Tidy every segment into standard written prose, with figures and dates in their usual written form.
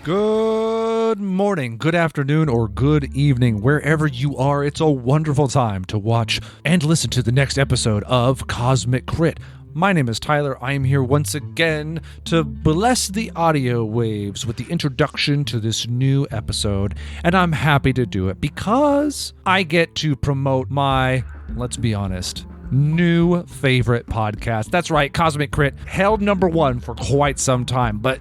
Good morning, good afternoon, or good evening, wherever you are. It's a wonderful time to watch and listen to the next episode of Cosmic Crit. My name is Tyler. I am here once again to bless the audio waves with the introduction to this new episode, and I'm happy to do it because I get to promote my, let's be honest, new favorite podcast. That's right, Cosmic Crit held number one for quite some time, but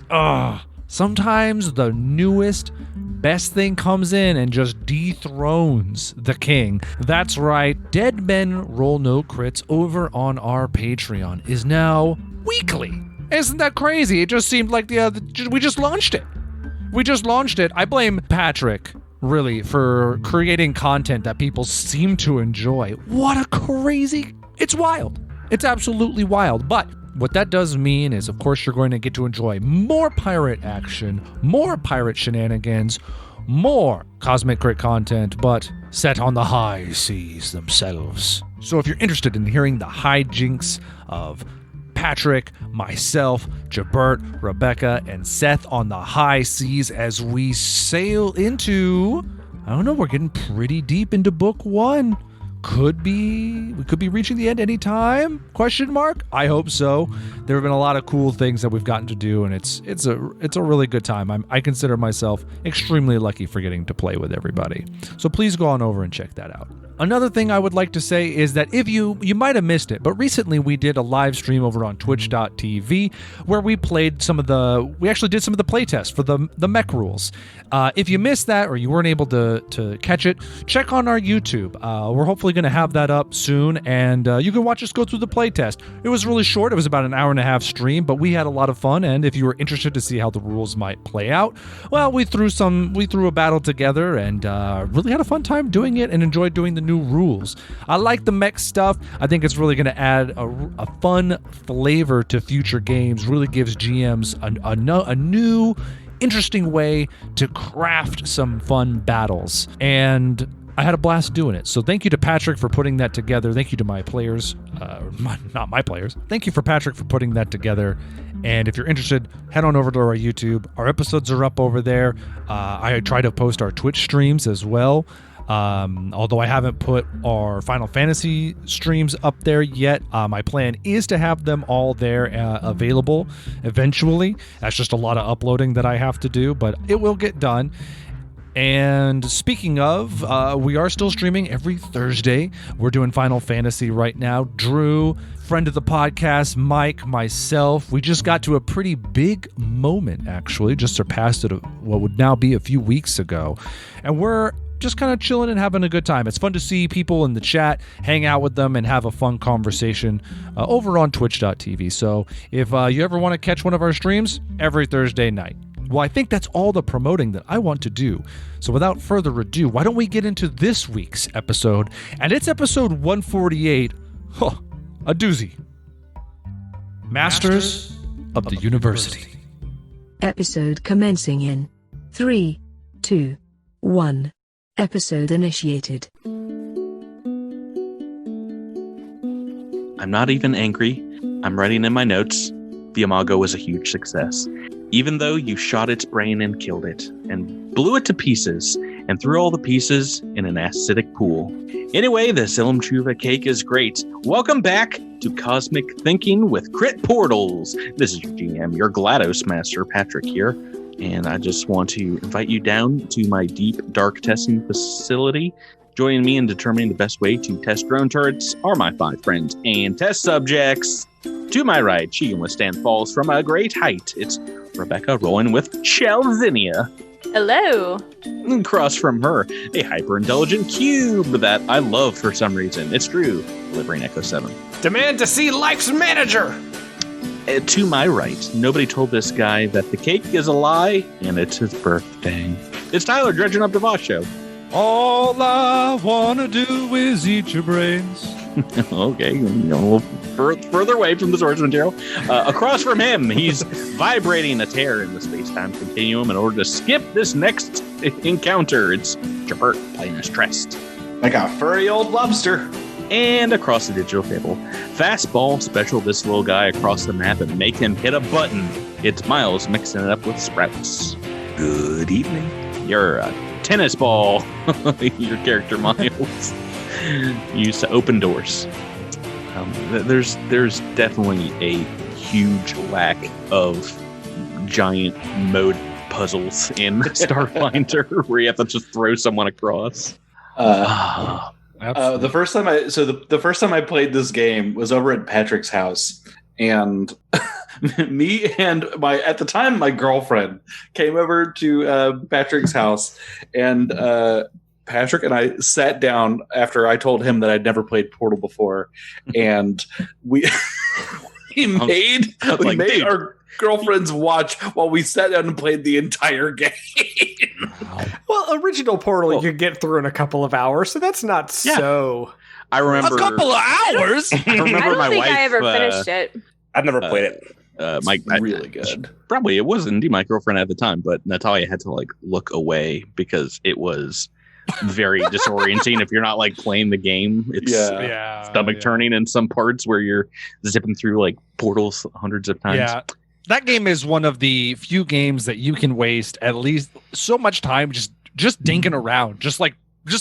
sometimes the newest, best thing comes in and just dethrones the king. That's right, Dead Men Roll No Crits over on our Patreon is now weekly. Isn't that crazy? It just seemed like we just launched it. I blame Patrick, really, for creating content that people seem to enjoy. What a crazy... It's wild. It's absolutely wild, but... what that does mean is, of course, you're going to get to enjoy more pirate action, more pirate shenanigans, more Cosmic Crit content, but set on the high seas themselves. So if you're interested in hearing the hijinks of Patrick, myself, Jabert, Rebecca, and Seth on the high seas as we sail into, I don't know, we're getting pretty deep into book one. We could be reaching the end anytime? Question mark? I hope so. There have been a lot of cool things that we've gotten to do, and it's a really good time. I consider myself extremely lucky for getting to play with everybody. So please go on over and check that out. Another thing I would like to say is that if you might have missed it, but recently we did a live stream over on twitch.tv where we actually did some of the playtests for the mech rules. If you missed that or you weren't able to catch it, check on our YouTube. We're hopefully going to have that up soon, and you can watch us go through the playtest. It was really short. It was about an hour and a half stream, but we had a lot of fun, and if you were interested to see how the rules might play out, well, we threw a battle together and really had a fun time doing it and enjoyed doing the new rules. I like the mech stuff. I think it's really going to add a fun flavor to future games. Really gives GMs a new, interesting way to craft some fun battles. And I had a blast doing it. So thank you to Patrick for putting that together. Thank you to my players. Not my players. Thank you for Patrick for putting that together. And if you're interested, head on over to our YouTube. Our episodes are up over there. I try to post our Twitch streams as well. Although I haven't put our Final Fantasy streams up there yet, my plan is to have them all there available eventually. That's just a lot of uploading that I have to do, but it will get done. And speaking of, we are still streaming every Thursday. We're doing Final Fantasy right now. Drew, friend of the podcast, Mike, myself, we just got to a pretty big moment, actually. Just surpassed it what would now be a few weeks ago. And we're just kind of chilling and having a good time. It's fun to see people in the chat, hang out with them, and have a fun conversation over on twitch.tv. So if you ever want to catch one of our streams, every Thursday night. Well, I think that's all the promoting that I want to do. So without further ado, why don't we get into this week's episode? And it's episode 148. A doozy. Masters of the University. Episode commencing in 3, 2, 1. Episode initiated. I'm not even angry. I'm writing in my notes. The Imago was a huge success. Even though you shot its brain and killed it, and blew it to pieces, and threw all the pieces in an acidic pool. Anyway, the Silumchuva cake is great. Welcome back to Cosmic Thinking with Crit Portals. This is your GM, your GLaDOS Master, Patrick here. And I just want to invite you down to my deep, dark testing facility. Joining me in determining the best way to test drone turrets are my 5 friends and test subjects. To my right, she can withstand falls from a great height. It's Rebecca rolling with Shell Zinnia. Hello. Across from her, a hyper-intelligent cube that I love for some reason. It's Drew, delivering Echo 7. Demand to see Life's Manager! To my right, nobody told this guy that the cake is a lie, and it's his birthday. It's Tyler, dredging up the Voss Show. All I wanna do is eat your brains. Okay, further away from the source material. Across from him, he's vibrating a tear in the space-time continuum in order to skip this next encounter. It's Jabert playing his Trest. Like a furry old lobster. And across the digital table, fastball special this little guy across the map and make him hit a button. It's Miles mixing it up with Sprouts. Good evening. You're a tennis ball. Your character, Miles, used to open doors. There's definitely a huge lack of giant mode puzzles in Starfinder where you have to just throw someone across. The first time I played this game was over at Patrick's house, and me and my girlfriend came over to Patrick's house, and Patrick and I sat down after I told him that I'd never played Portal before, and we made our girlfriends watch while we sat down and played the entire game. Well, original Portal you could get through in a couple of hours, so that's not so. I remember a couple of hours. I remember I don't my think wife. I ever finished it. I've never played it. Really good. Probably it was indeed my girlfriend at the time, but Natalia had to look away because it was very disorienting. If you're not playing the game, it's stomach turning in some parts where you're zipping through portals hundreds of times. Yeah. That game is one of the few games that you can waste at least so much time just dinking around, just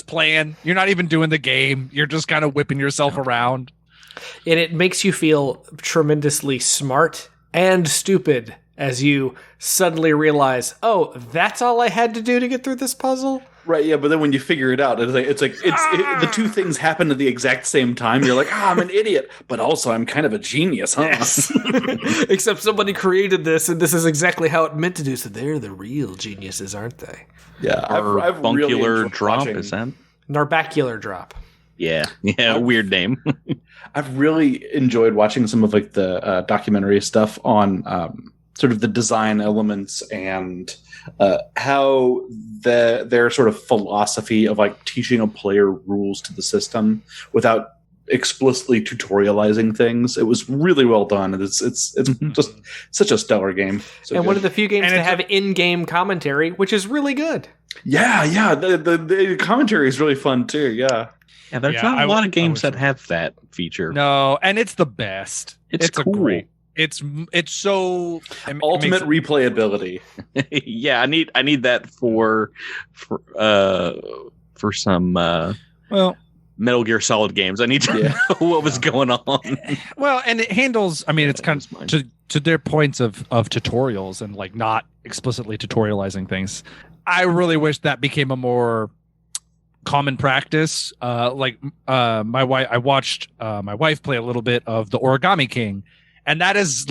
playing. You're not even doing the game. You're just kind of whipping yourself around. And it makes you feel tremendously smart and stupid as you suddenly realize, oh, that's all I had to do to get through this puzzle? Right, yeah, but then when you figure it out, the two things happen at the exact same time. You're like, I'm an idiot, but also I'm kind of a genius, huh? Yes. Except somebody created this, and this is exactly how it meant to do. So they're the real geniuses, aren't they? Yeah, I've really enjoyed drop watching. is that? Narbacular drop. Yeah, weird name. I've really enjoyed watching some of the documentary stuff on sort of the design elements and how their sort of philosophy of teaching a player rules to the system without explicitly tutorializing things. It was really well done. It's just such a stellar game. So and good. one of the few games to have in-game commentary, which is really good. Yeah. The commentary is really fun too. Yeah. Yeah, there's not a lot of games that have that feature. No, and it's the best. It's cool. great. It's so Ultimate replayability. Yeah, I need that for some Metal Gear Solid games. I need to know what was going on. Well, and it handles. I mean, it's kind of to their points of tutorials and not explicitly tutorializing things. I really wish that became a more common practice. My wife, I watched my wife play a little bit of the Origami King. And that is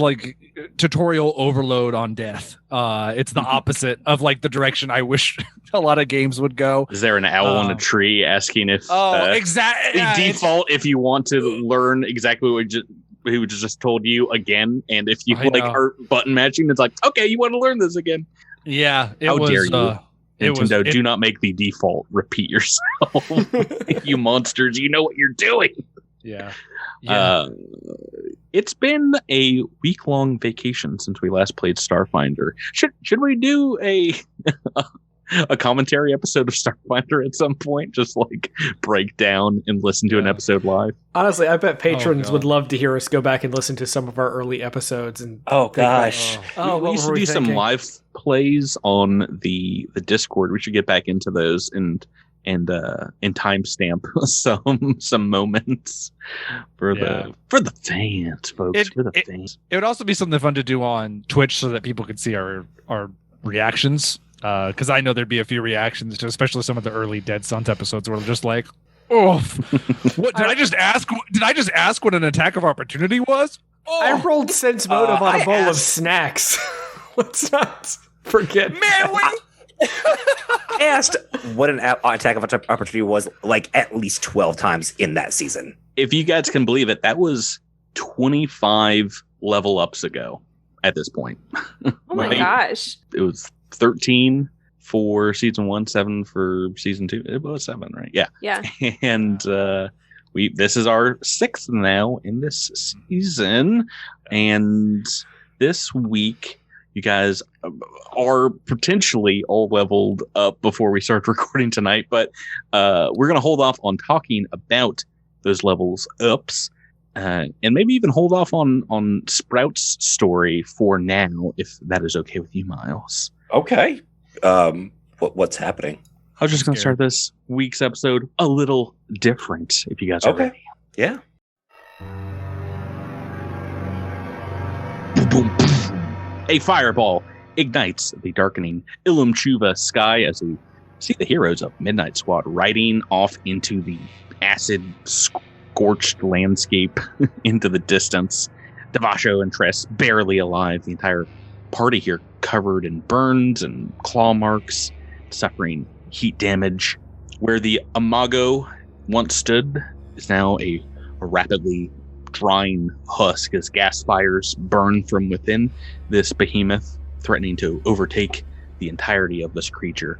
tutorial overload on death. It's the opposite of the direction I wish a lot of games would go. Is there an owl in a tree asking if exactly default if you want to learn exactly what we just told you again, and if you are button matching, it's okay, you want to learn this again. Yeah, how dare you? Nintendo, do not make the default repeat yourself. You monsters, you know what you're doing. Yeah. It's been a week-long vacation since we last played Starfinder. Should we do a commentary episode of Starfinder at some point? Just break down and listen to an episode live. Honestly, I bet patrons would love to hear us go back and listen to some of our early episodes. And oh gosh, we used to do some live plays on the Discord. We should get back into those and timestamp some moments for the fans, folks. For the fans. It would also be something fun to do on Twitch so that people could see our reactions. Because I know there'd be a few reactions to, especially some of the early Dead Sons episodes where they're just oh, what did I just ask? Did I just ask what an attack of opportunity was? Oh, I rolled sense motive on a bowl of snacks. Let's not forget. Man, I asked what an attack of opportunity was at least 12 times in that season. If you guys can believe it, that was 25 level ups ago at this point. Oh my gosh. It was 13 for season 1, 7 for season 2. It was 7, right? Yeah. Yeah. And this is our 6th now in this season. And this week, you guys are potentially all leveled up before we start recording tonight, but we're going to hold off on talking about those levels ups and maybe even hold off on Sprout's story for now, if that is okay with you, Miles. Okay. What's happening? I was just going to start this week's episode a little different, if you guys are ready. Yeah. Boom, boom, boom. A fireball ignites the darkening Ilum Chuva sky as we see the heroes of Midnight Squad riding off into the acid-scorched landscape into the distance. Devasho and Tress barely alive. The entire party here covered in burns and claw marks, suffering heat damage. Where the Imago once stood is now a rapidly drying husk as gas fires burn from within this behemoth, threatening to overtake the entirety of this creature.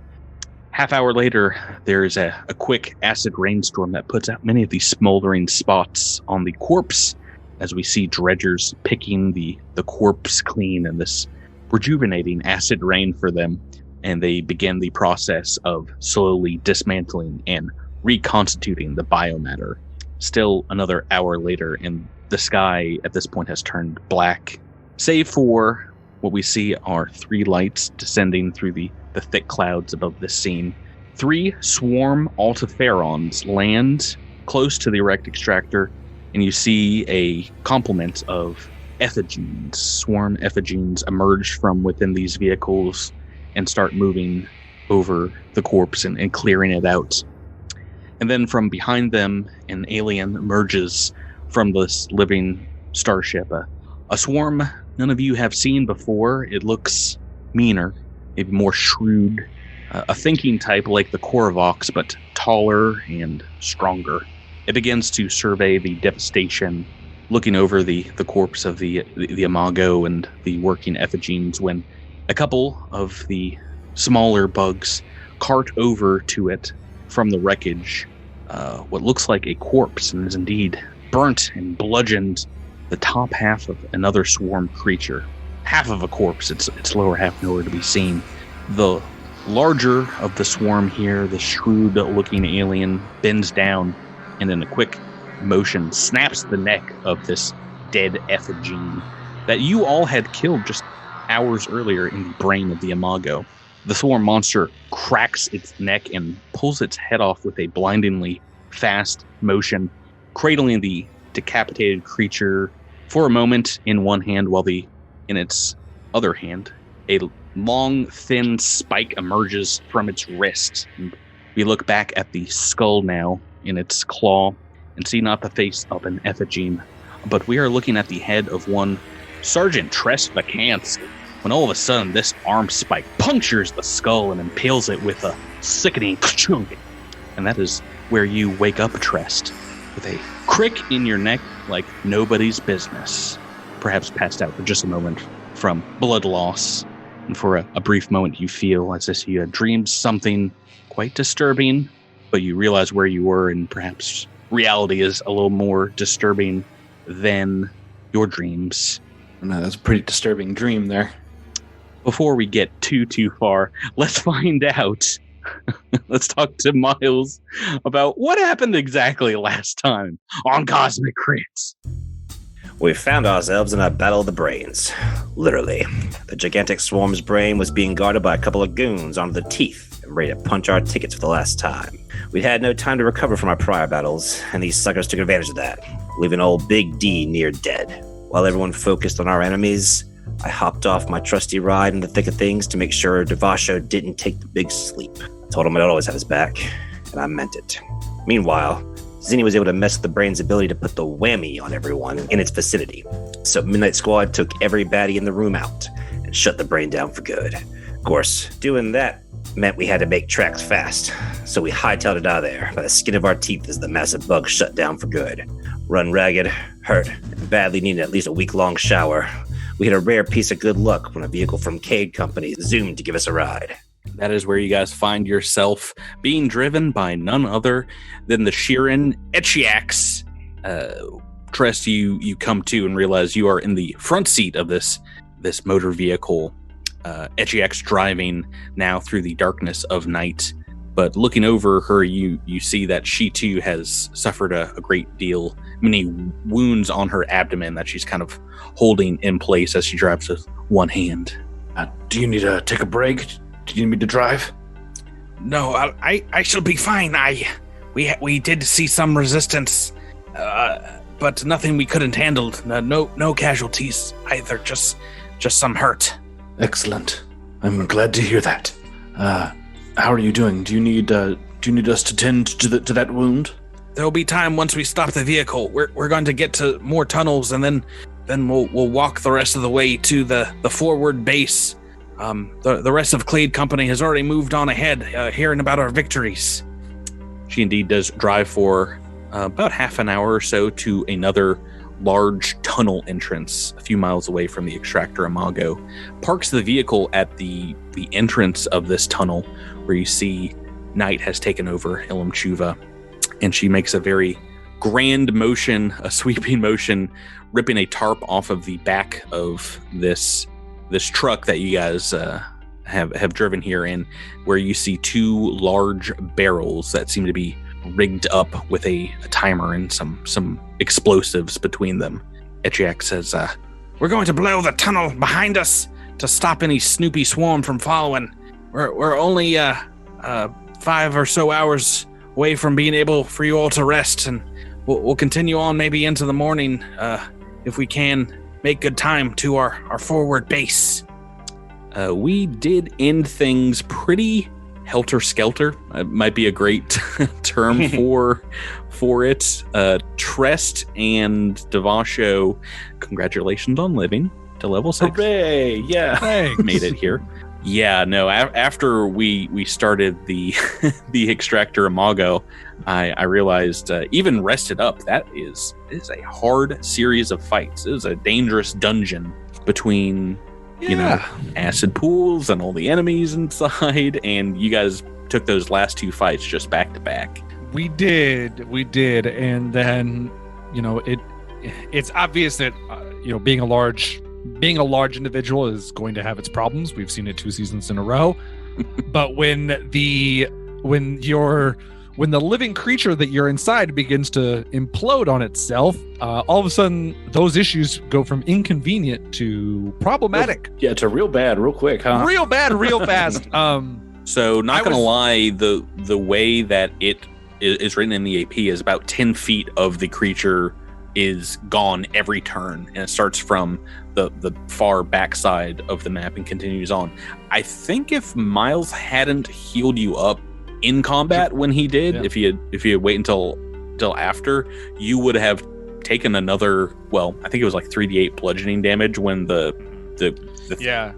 Half hour later, there's a quick acid rainstorm that puts out many of these smoldering spots on the corpse as we see dredgers picking the corpse clean in this rejuvenating acid rain for them, and they begin the process of slowly dismantling and reconstituting the biomatter. Still another hour later, and the sky at this point has turned black, save for what we see are 3 lights descending through the thick clouds above this scene. 3 swarm Altaferons land close to the erect extractor, and you see a complement of effigies, swarm effigies, emerge from within these vehicles and start moving over the corpse and clearing it out. And then from behind them, an alien emerges from this living starship. A swarm none of you have seen before. It looks meaner, maybe more shrewd. A thinking type like the Korvox, but taller and stronger. It begins to survey the devastation, looking over the corpse of the Imago and the working effigies, when a couple of the smaller bugs cart over to it from the wreckage what looks like a corpse, and is indeed burnt and bludgeoned the top half of another swarm creature. Half of a corpse, its lower half nowhere to be seen. The larger of the swarm here, the shrewd-looking alien, bends down and in a quick motion snaps the neck of this dead effigy that you all had killed just hours earlier in the brain of the Imago. The swarm monster cracks its neck and pulls its head off with a blindingly fast motion, cradling the decapitated creature for a moment in one hand, while in its other hand, a long, thin spike emerges from its wrist. And we look back at the skull now in its claw and see not the face of an effigy, but we are looking at the head of one Sergeant Tress Vacance, when all of a sudden this arm spike punctures the skull and impales it with a sickening chunk. And that is where you wake up, Tress, with a crick in your neck like nobody's business. Perhaps passed out for just a moment from blood loss. And for a brief moment you feel as if you had dreamed something quite disturbing, but you realize where you were, and perhaps reality is a little more disturbing than your dreams. No, that's a pretty disturbing dream there. Before we get too far, let's find out. Let's talk to Miles about what happened exactly last time on Cosmic Crits. We found ourselves in a battle of the brains. Literally. The gigantic swarm's brain was being guarded by a couple of goons armed with teeth and ready to punch our tickets for the last time. We'd had no time to recover from our prior battles, and these suckers took advantage of that, leaving old Big D near dead. While everyone focused on our enemies, I hopped off my trusty ride in the thick of things to make sure Devasho didn't take the big sleep. I told him I'd always have his back, and I meant it. Meanwhile, Zinnia was able to mess with the brain's ability to put the whammy on everyone in its vicinity. So Midnight Squad took every baddie in the room out and shut the brain down for good. Of course, doing that meant we had to make tracks fast, so we hightailed it out of there by the skin of our teeth as the massive bug shut down for good. Run ragged, hurt, and badly needed at least a week-long shower. We had a rare piece of good luck when a vehicle from Clade Company zoomed to give us a ride. That is where you guys find yourself being driven by none other than the Sheeran Etchiax. Tress, you come to and realize you are in the front seat of this motor vehicle. Etchiax driving now through the darkness of night. But looking over her, you see that she too has suffered a great deal, many wounds on her abdomen that she's kind of holding in place as she drives with one hand. Do you need to take a break? Do you need me to drive? No, I shall be fine. We did see some resistance, but nothing we couldn't handle. No casualties either. Just some hurt. Excellent. I'm glad to hear that. How are you doing? Do you need us to tend to that wound? There will be time once we stop the vehicle. We're going to get to more tunnels, and then we'll walk the rest of the way to the forward base. The rest of Clade Company has already moved on ahead, hearing about our victories. She indeed does drive for about half an hour or so to another large tunnel entrance a few miles away from the extractor Imago. Parks the vehicle at the entrance of this tunnel where you see night has taken over Ilum Chuva. And she makes a very grand motion, a sweeping motion, ripping a tarp off of the back of this truck that you guys have driven here in, where you see two large barrels that seem to be rigged up with a timer and some explosives between them. Etchiak says, we're going to blow the tunnel behind us to stop any Snoopy swarm from following. We're only 5 or so hours away from being able for you all to rest, and we'll continue on maybe into the morning if we can make good time to our forward base. We did end things pretty helter-skelter. It might be a great term for it. Trest and Devasho, congratulations on living to level 6. Hooray! Yeah, Thanks. Made it here. Yeah, no. After we started the extractor Imago, I realized even rested up, it is a hard series of fights. It was a dangerous dungeon between acid pools and all the enemies inside, and you guys took those last two fights just back to back. We did, and then it's obvious that being a large individual is going to have its problems. We've seen it 2 seasons in a row. But when the living creature that you're inside begins to implode on itself, all of a sudden those issues go from inconvenient to problematic. Yeah, to real bad, real quick, huh? Real bad, real fast. So not going to lie, the way that it is written in the AP is about 10 feet of the creature is gone every turn, and it starts from the far backside of the map and continues on. I think if Miles hadn't healed you up in combat when he did, if he had waited until after, you would have taken another, well, I think it was like 3d8 bludgeoning damage when the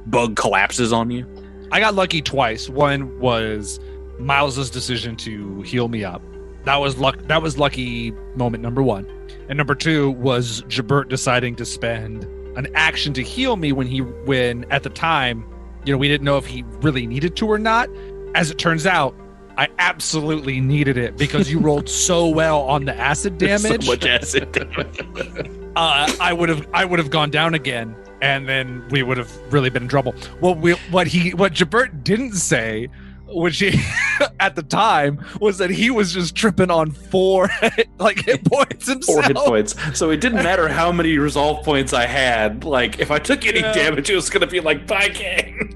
bug collapses on you. I got lucky twice. One was Miles's decision to heal me up. That was lucky moment number 1. And number 2 was Jabert deciding to spend an action to heal me when at the time, we didn't know if he really needed to or not. As it turns out, I absolutely needed it because you rolled so well on the acid damage. So much acid damage. I would have gone down again, and then we would have really been in trouble. What Jabert didn't say, which he at the time, was that he was just tripping on 4 hit points himself. 4 hit points. So it didn't matter how many resolve points I had. Like, if I took any damage, it was going to be like 5k.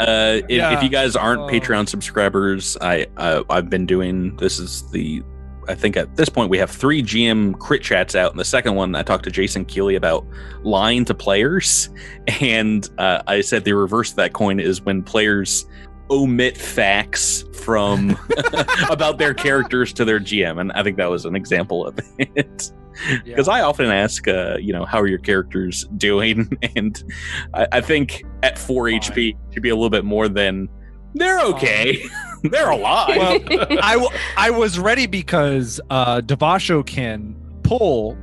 If you guys aren't Patreon subscribers, I've been doing, I think at this point we have 3 GM crit chats out, and the second one I talked to Jason Keeley about lying to players, and I said the reverse of that coin is when players omit facts from about their characters to their GM, and I think that was an example of it. Because I often ask, how are your characters doing? And I think at 4 HP should be a little bit more than they're okay. They're alive. Well, I was ready because Devasho can pull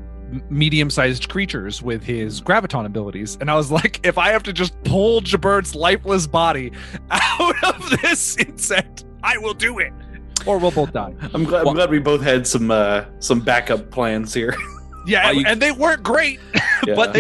medium-sized creatures with his graviton abilities, and I was like, if I have to just pull Jabert's lifeless body out of this insect, I will do it, or we'll both die. I'm glad we both had some backup plans here. Yeah, and they weren't great, but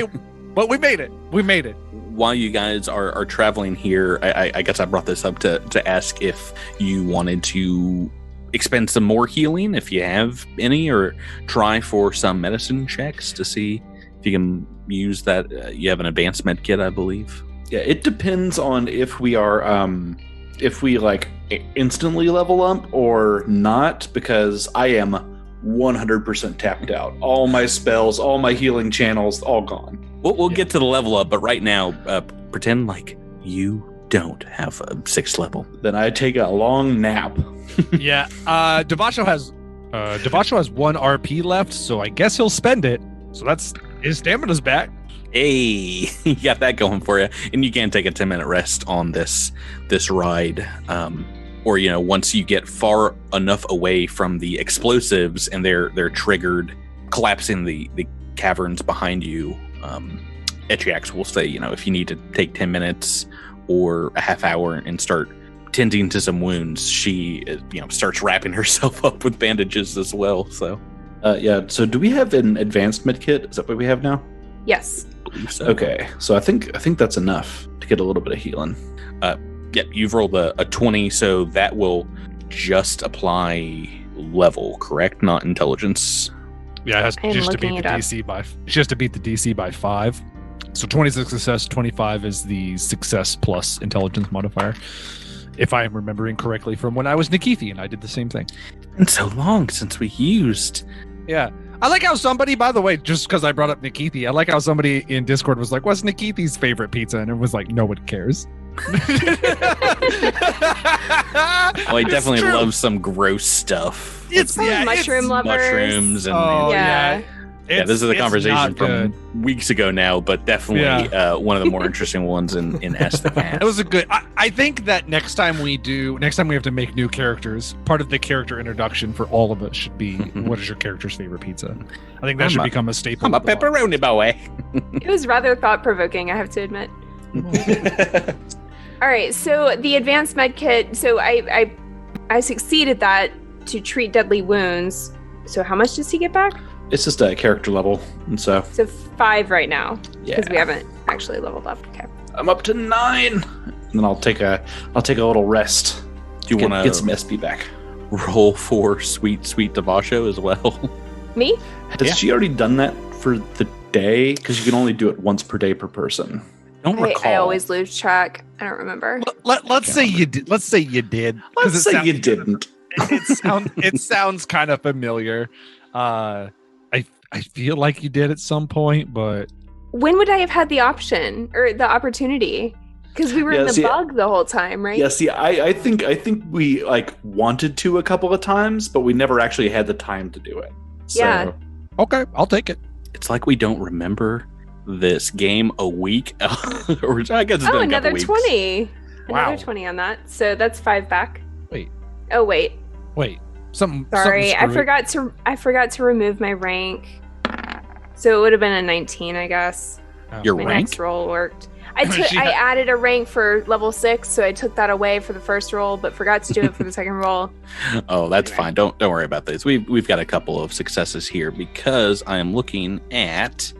we made it. While you guys are traveling here, I guess I brought this up to ask if you wanted to expend some more healing, if you have any, or try for some medicine checks to see if you can use that. You have an advanced med kit, I believe. Yeah, it depends on if we are if we like instantly level up or not, because I am 100% tapped out. All my spells, all my healing channels, all gone. We'll get to the level up, but right now, pretend like you don't have a 6th level. Then I take a long nap. Yeah. Devasho has 1 RP left, so I guess he'll spend it. So that's his stamina's back. Hey, you got that going for you, and you can take a 10-minute rest on this ride, or once you get far enough away from the explosives and they're triggered, collapsing the caverns behind you. Etriax will say, if you need to take 10 minutes or a half hour and start tending to some wounds, she starts wrapping herself up with bandages as well. So, So do we have an advanced med kit? Is that what we have now? Yes. so. Okay, so I think that's enough to get a little bit of healing. Yep, you've rolled a 20, so that will just apply level, correct? Not intelligence. Yeah, it has I am just to looking beat the it up. DC by just to beat the DC by 5. So 26 success, 25 is the success plus intelligence modifier. If I am remembering correctly from when I was Nikithi and I did the same thing. It's so long since we used. Yeah. I like how somebody, by the way, just because I brought up Nikithi, I like how somebody in Discord was like, what's Nikithi's favorite pizza? And it was like, no one cares. Oh, I definitely love some gross stuff. It's Probably mushroom lovers. Mushrooms and Oh, Yeah. yeah, this is a It's conversation not good. from weeks ago now, but definitely one of the more interesting ones in S the Cast. It was a good. I think that next time we have to make new characters, part of the character introduction for all of us should be what is your character's favorite pizza? I think that should become a staple. I'm a of the line. pepperoni boy. It was rather thought-provoking, I have to admit. All right, so the advanced med kit. So I succeeded that to treat deadly wounds. So how much does he get back? It's just a character level, and so 5 right now because we yeah, haven't actually leveled up. Okay. I'm up to 9. And then I'll take a little rest. Do you want get some to SP back? roll for sweet Devasho as well? Me? Has she already done that for the day? Because you can only do it once per day per person. Don't recall. I always lose track. I don't remember. Let's say you did. Let's say you did. 'cause Let's say you didn't. It sounds kind of familiar. I feel like you did at some point, but When would I have had the option or the opportunity? Because we were in the bug the whole time, right? Yeah, see, I think we like wanted to a couple of times, but we never actually had the time to do it. So, Yeah. okay, I'll take it. It's like we don't remember this game a week, or I guess it's been a couple another weeks. 20. Wow. Another 20 on that. So that's 5 back. Wait. Oh wait. Wait, something. Sorry, something I forgot to remove my rank. So it would have been a 19, I guess. Your My rank? next roll worked. I She had- added a rank for level 6, so I took that away for the first roll, but forgot to do it for the second roll. Oh, that's fine. Don't worry about this. We've got a couple of successes here because I am looking at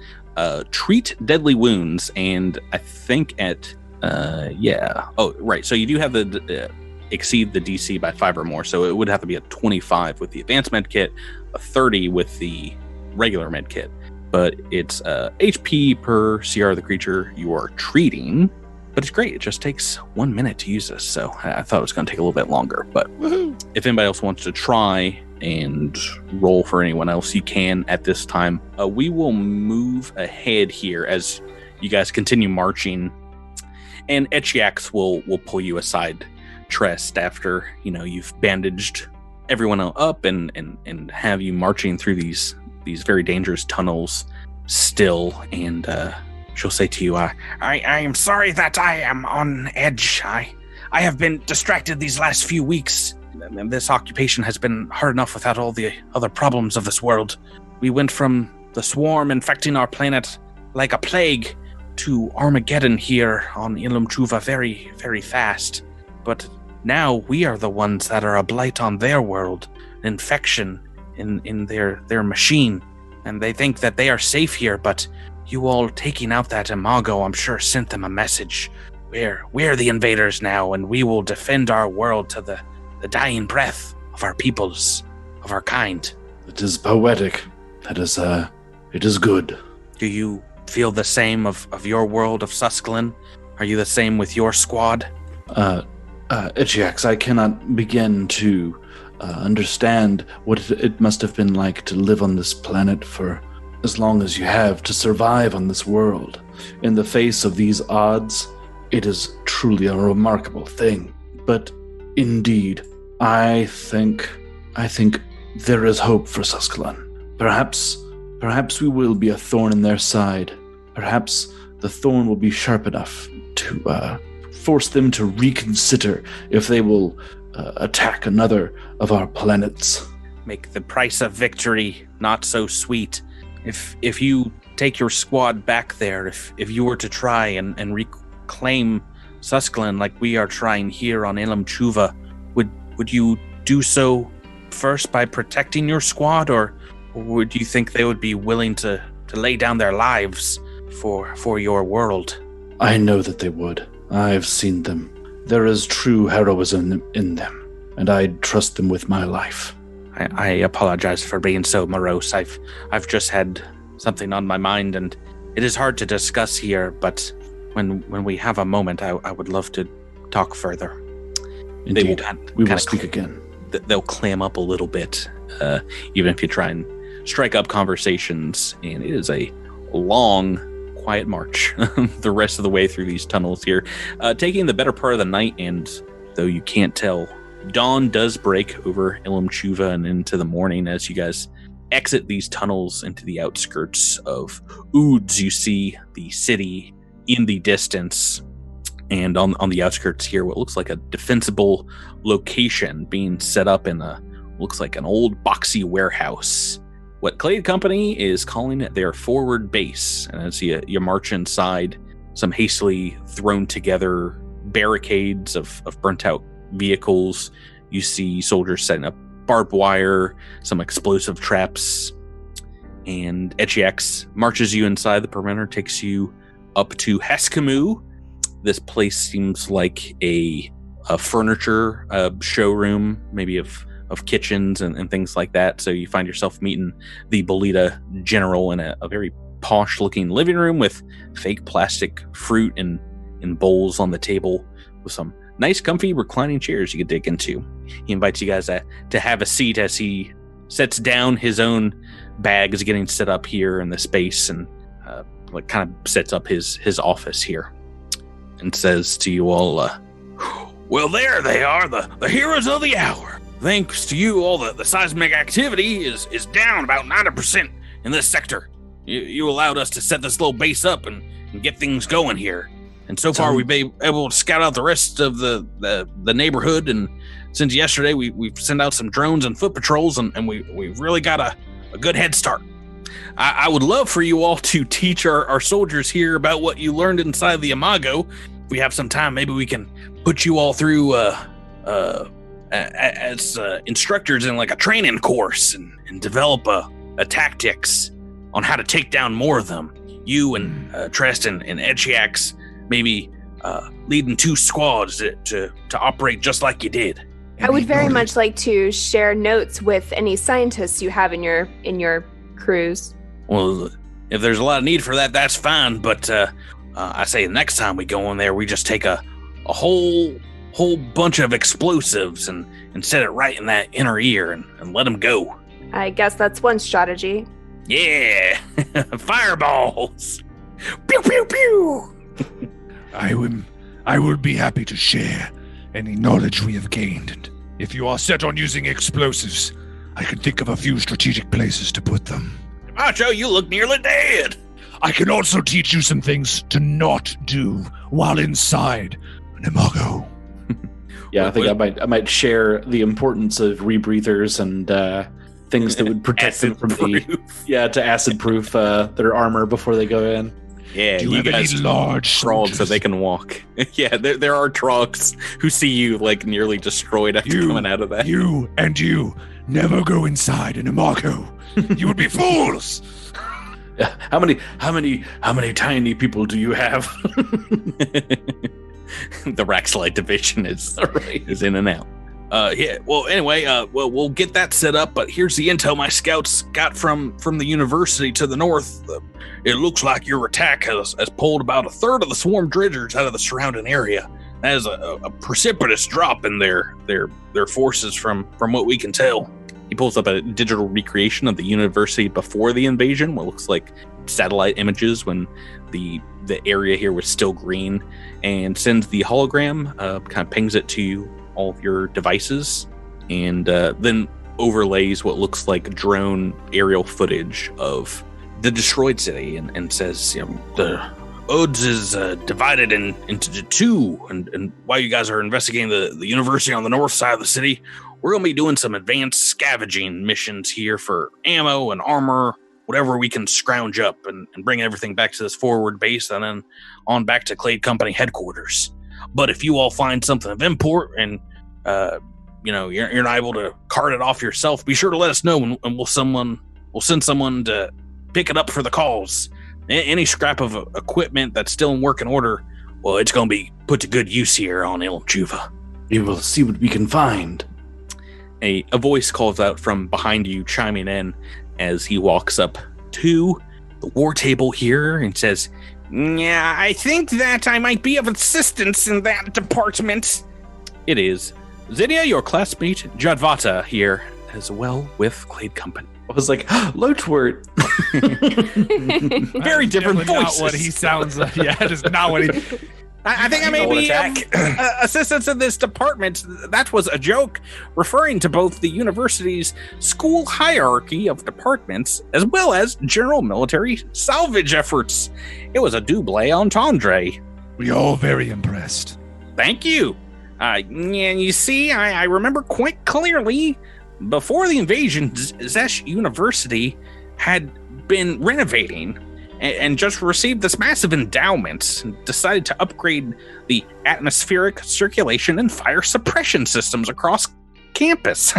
treat deadly wounds, and I think at Oh, right. So you do have the exceed the DC by 5 or more, so it would have to be a 25 with the advanced med kit, a 30 with the regular med kit. But it's HP per CR of the creature you are treating. But it's great. It just takes 1 minute to use this. So I thought it was going to take a little bit longer. But if anybody else wants to try and roll for anyone else, you can at this time. We will move ahead here as you guys continue marching. And Echiax will pull you aside, Trest, after you've bandaged everyone up and have you marching through these very dangerous tunnels still, and she'll say to you, I am sorry that I am on edge. I have been distracted these last few weeks. This occupation has been hard enough without all the other problems of this world. We went from the swarm infecting our planet like a plague to Armageddon here on Ilum Truva very, very fast. But now we are the ones that are a blight on their world, an infection in their machine, and they think that they are safe here, but you all taking out that imago, I'm sure, sent them a message. We're the invaders now, and we will defend our world to the dying breath of our peoples, of our kind. It is poetic. That is, it is good. Do you feel the same of your world of Susclin? Are you the same with your squad? Ichiax, I cannot begin to understand what it must have been like to live on this planet for as long as you have, to survive on this world. In the face of these odds, it is truly a remarkable thing. But indeed, I think there is hope for Suscalon. Perhaps we will be a thorn in their side. Perhaps the thorn will be sharp enough to force them to reconsider if they will attack another of our planets. Make the price of victory not so sweet. If you take your squad back there, if you were to try and reclaim Suscalon like we are trying here on Ilam Chuva, would you do so first by protecting your squad, or would you think they would be willing to lay down their lives for your world? I know that they would. I've seen them. There is true heroism in them, and I'd trust them with my life. I apologize for being so morose. I've just had something on my mind, and it is hard to discuss here, but when we have a moment, I would love to talk further. Indeed. We will speak again. They'll clam up a little bit, even if you try and strike up conversations, and it is a long, quiet march the rest of the way through these tunnels here, taking the better part of the night, and though you can't tell, dawn does break over Ilam Chuva and into the morning as you guys exit these tunnels into the outskirts of Ouds. You see the city in the distance, and on the outskirts here, what looks like a defensible location being set up in looks like an old boxy warehouse. What Clade Company is calling it their forward base. And as you march inside, some hastily thrown together barricades of burnt out vehicles. You see soldiers setting up barbed wire, some explosive traps, and Ichiax marches you inside the perimeter, takes you up to Heskamu. This place seems like a furniture showroom, maybe of kitchens and things like that. So you find yourself meeting the Bolita General in a very posh looking living room with fake plastic fruit in bowls on the table, with some nice comfy reclining chairs you could dig into. He invites you guys to have a seat as he sets down his own bags getting set up here in the space, and kind of sets up his office here, and says to you all, well, there they are, the heroes of the hour. Thanks to you, all the seismic activity is down about 90% in this sector. You allowed us to set this little base up and get things going here. And so far, we've been able to scout out the rest of the neighborhood. And since yesterday, we've sent out some drones and foot patrols, and we've really got a good head start. I would love for you all to teach our soldiers here about what you learned inside the Imago. If we have some time, maybe we can put you all through as instructors in like a training course and develop a tactics on how to take down more of them. You and Trest and Ichiax maybe leading 2 squads to operate just like you did. I would very much like to share notes with any scientists you have in your crews. Well, if there's a lot of need for that, that's fine. But I say the next time we go in there, we just take a whole bunch of explosives and set it right in that inner ear and let them go. I guess that's one strategy. Yeah, fireballs. Pew pew pew. I would be happy to share any knowledge we have gained, and if you are set on using explosives, I can think of a few strategic places to put them. Macho, you look nearly dead. I can also teach you some things to not do while inside an Imago. Yeah, I think I might share the importance of rebreathers and things that would protect them from to acid-proof their armor before they go in. Yeah, do you have guys any large crawled soldiers? so they can walk. Yeah, there are Trogs who see you like nearly destroyed after coming out of that. You never go inside an Imago. You would be fools. Yeah, how many tiny people do you have? The Raxlight division is in and out. Yeah. Well, anyway, we'll get that set up. But here's the intel my scouts got from the university to the north. It looks like your attack has pulled about a third of the swarm dredgers out of the surrounding area. has a precipitous drop in their forces from what we can tell. He pulls up a digital recreation of the university before the invasion, what looks like satellite images when the area here was still green, and sends the hologram, kind of pings it to all of your devices, and then overlays what looks like drone aerial footage of the destroyed city, and says, the Odes is divided into two, and while you guys are investigating the university on the north side of the city, we're going to be doing some advanced scavenging missions here for ammo and armor, whatever we can scrounge up, and bring everything back to this forward base, and then on back to Clade Company headquarters. But if you all find something of import and you're not able to cart it off yourself, be sure to let us know, and we'll send someone to pick it up for the cause. Any scrap of equipment that's still in working order, well, it's going to be put to good use here on Ilm Juva. We will see what we can find. A voice calls out from behind you, chiming in as he walks up to the war table here and says, Yeah, I think that I might be of assistance in that department. It is Zinnia, your classmate, Jadvata, here, as well with Clade Company. I was like, Loachwort. Very different voices. Not what he sounds like. Yeah, it is not what he... I think I may be assistance in this department. That was a joke, referring to both the university's school hierarchy of departments as well as general military salvage efforts. It was a double entendre. We all very impressed. Thank you. You see, I remember quite clearly, before the invasion, Zessh University had been renovating and just received this massive endowment and decided to upgrade the atmospheric circulation and fire suppression systems across campus.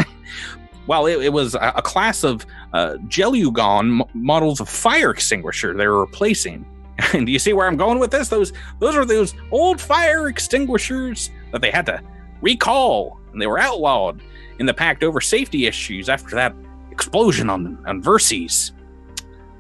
Well, it was a class of Gelugon models of fire extinguisher they were replacing. And do you see where I'm going with this? Those are those old fire extinguishers that they had to recall, and they were outlawed in the pact over safety issues after that explosion on Verces.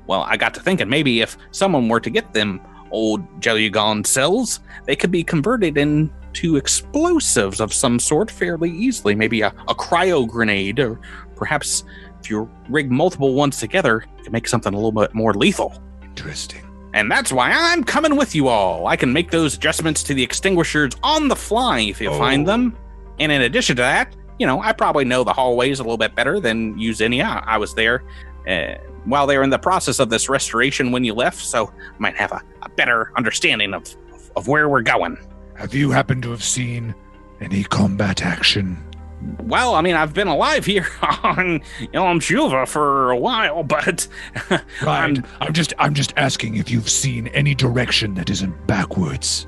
Well, I got to thinking maybe if someone were to get them old Gelugon cells, they could be converted into explosives of some sort fairly easily. Maybe a cryo grenade, or perhaps if you rig multiple ones together, you can make something a little bit more lethal. Interesting. And that's why I'm coming with you all. I can make those adjustments to the extinguishers on the fly if you find them. And in addition to that, I probably know the hallways a little bit better than you, Zinnia. I was there while they were in the process of this restoration when you left, so I might have a better understanding of where we're going. Have you happened to have seen any combat action? Well, I've been alive here on Ilm Juva for a while, but right. I'm just asking if you've seen any direction that isn't backwards.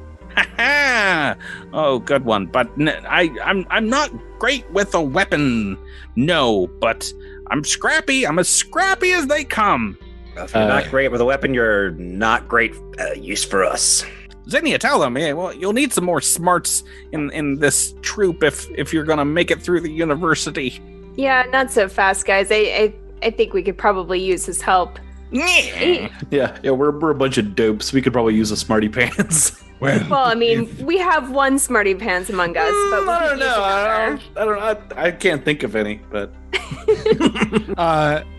Oh, good one. But I'm not great with a weapon. No, but I'm scrappy. I'm as scrappy as they come. Well, if you're not great with a weapon, you're not great use for us. Zinnia, tell them. Yeah, well, you'll need some more smarts in this troop if you're gonna make it through the university. Yeah, not so fast, guys. I think we could probably use his help. Yeah, we're a bunch of dopes. We could probably use a smarty pants. Well, we have one smarty pants among us, but I don't know. I don't know. I can't think of any, but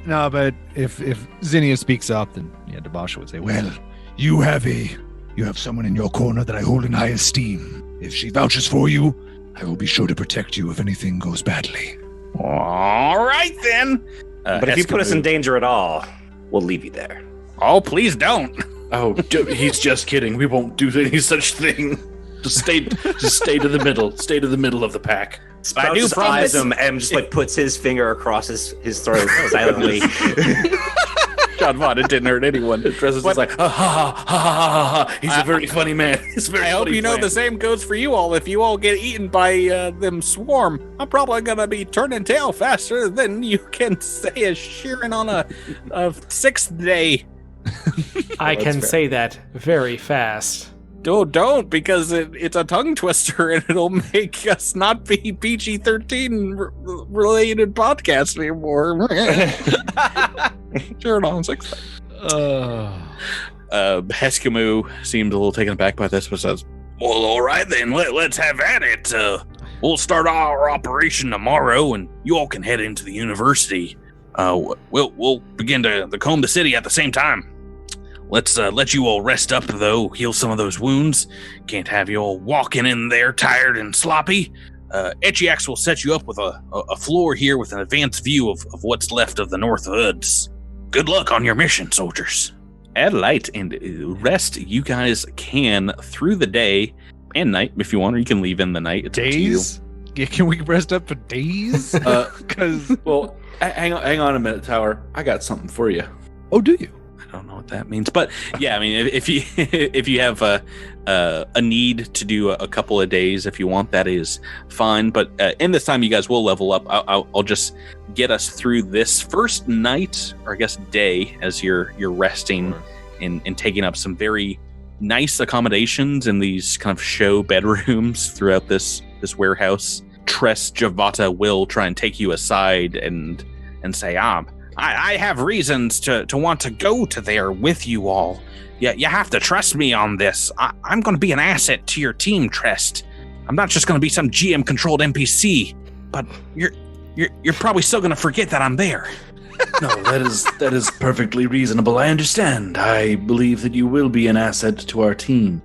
no, but if Zinnia speaks up, then Dabasha would say, "Well, you have someone in your corner that I hold in high esteem. If she vouches for you, I will be sure to protect you if anything goes badly." All right then. But if you put us in danger at all, we'll leave you there. Oh, please don't. Oh, he's just kidding. We won't do any such thing. Just stay to the middle. Stay to the middle of the pack. I do promise him, and just puts his finger across his throat silently. John Vaughn, it didn't hurt anyone. Dresses is like, ha ha ha ha ha. He's a very funny man. I hope you know the same goes for you all. If you all get eaten by them swarm, I'm probably gonna be turning tail faster than you can say a shearing on a 6th day. I can say that very fast. Don't, because it's a tongue twister and it'll make us not be PG-13 related podcast anymore. Sure, on 6th. Heskimu seems a little taken aback by this, but says, Well, all right then. Let's have at it. We'll start our operation tomorrow, and you all can head into the university. We'll begin to comb the city at the same time. Let's let you all rest up, though. Heal some of those wounds. Can't have you all walking in there tired and sloppy. Etchiax will set you up with a floor here with an advanced view of what's left of the North Hoods. Good luck on your mission, soldiers. Add light and rest you guys can through the day and night if you want, or you can leave in the night. It's up to you. Days? Yeah, can we rest up for days? Because Well, hang on a minute, Tower. I got something for you. oh, do you? I don't know what that means, but yeah, I mean, if you if you have a need to do a couple of days, if you want, that is fine. But in this time, you guys will level up. I'll just get us through this first night, or I guess day, as you're resting and taking up some very nice accommodations in these kind of show bedrooms throughout this warehouse. Tress Javata will try and take you aside and say, I have reasons to want to go to there with you all. Yeah, you have to trust me on this. I'm going to be an asset to your team, Trest. I'm not just going to be some GM-controlled NPC, but you're probably still going to forget that I'm there. No, that is perfectly reasonable. I understand. I believe that you will be an asset to our team.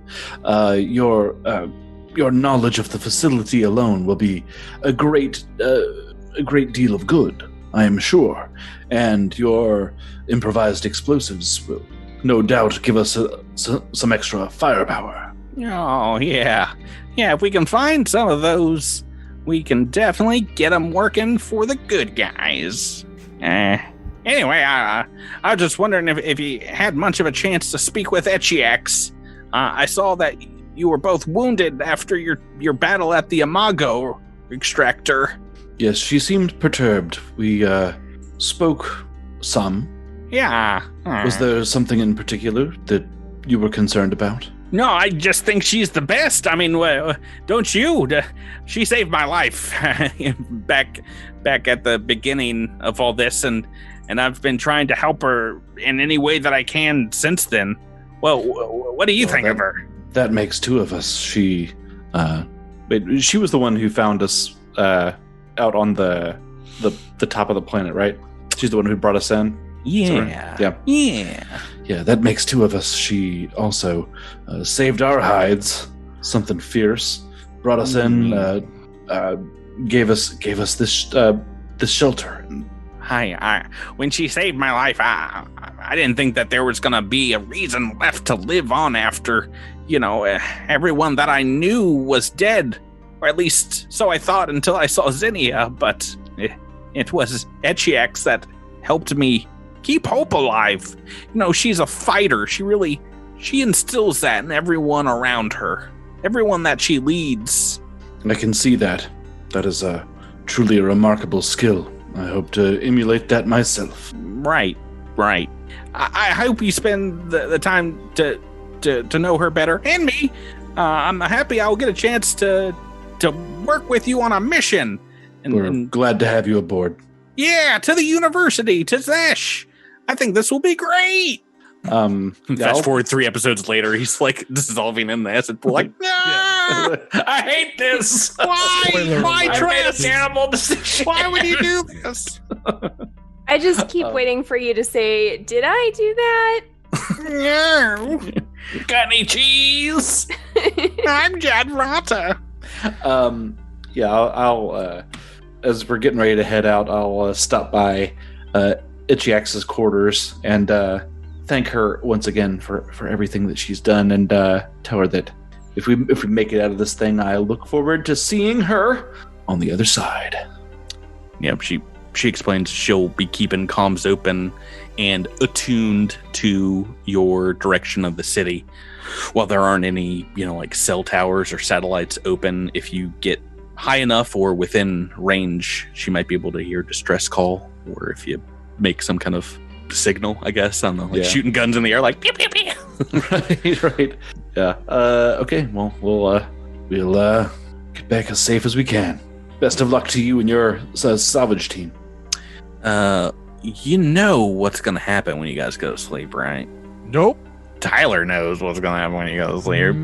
Your knowledge of the facility alone will be a great deal of good, I am sure. And your improvised explosives will no doubt give us some extra firepower. Oh, yeah. Yeah, if we can find some of those, we can definitely get them working for the good guys. Anyway, I was just wondering if you had much of a chance to speak with Etchiax. I saw that you were both wounded after your battle at the Imago extractor. Yes, she seemed perturbed. We spoke some. Yeah. Was there something in particular that you were concerned about? No, I just think she's the best. I mean, don't you? She saved my life back at the beginning of all this, and I've been trying to help her in any way that I can since then. Well, what do you think of her? That makes two of us. She was the one who found us out on the top of the planet, right? She's the one who brought us in. Yeah. Yeah, that makes two of us. She also saved our hides, something fierce, brought us in, gave us this shelter. When she saved my life, I didn't think that there was gonna be a reason left to live on after, everyone that I knew was dead, or at least so I thought until I saw Zinnia. But it was Etchiax that helped me keep hope alive. She's a fighter. She instills that in everyone around her, everyone that she leads. I can see that. That is truly a remarkable skill. I hope to emulate that myself. Right. I hope you spend the time to know her better, and me. I'm happy I'll get a chance to work with you on a mission. We're glad to have you aboard. Yeah, to the university, to Zessh. I think this will be great. Fast forward 3 episodes later, he's like dissolving in the acid pool. Like, no, I hate this. Why try a terrible decision? Why would you do this? I just keep waiting for you to say, "Did I do that?" No. Got any cheese? I'm Jadrata. Yeah, I'll as we're getting ready to head out, I'll stop by Itchiax's quarters and thank her once again for everything that she's done, and tell her that if we make it out of this thing, I look forward to seeing her on the other side. Yeah, she explains she'll be keeping comms open and attuned to your direction of the city. While there aren't any, like cell towers or satellites open, if you get high enough or within range, she might be able to hear distress call, or if you make some kind of signal, I guess. I don't know, like shooting guns in the air, like pew pew pew. right. Yeah. Okay. Well, we'll get back as safe as we can. Best of luck to you and your salvage team. You know what's gonna happen when you guys go to sleep, right? Nope. Tyler knows what's going to happen when you go to sleep.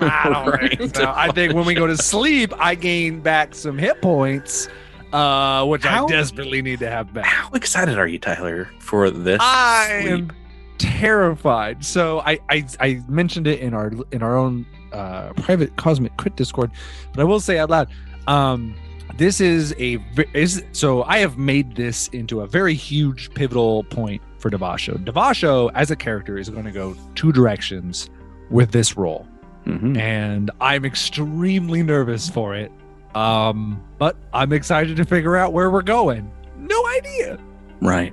I don't think so. I think when we go to sleep, I gain back some hit points, which I desperately need to have back. How excited are you, Tyler, for this? I sleep? am terrified. So I mentioned it in our own private Cosmic Crit Discord, but I will say out loud, this so I have made this into a very huge pivotal point for Devasho. Devasho as a character is going to go two directions with this role, and I'm extremely nervous for it. But I'm excited to figure out where we're going. No idea. Right.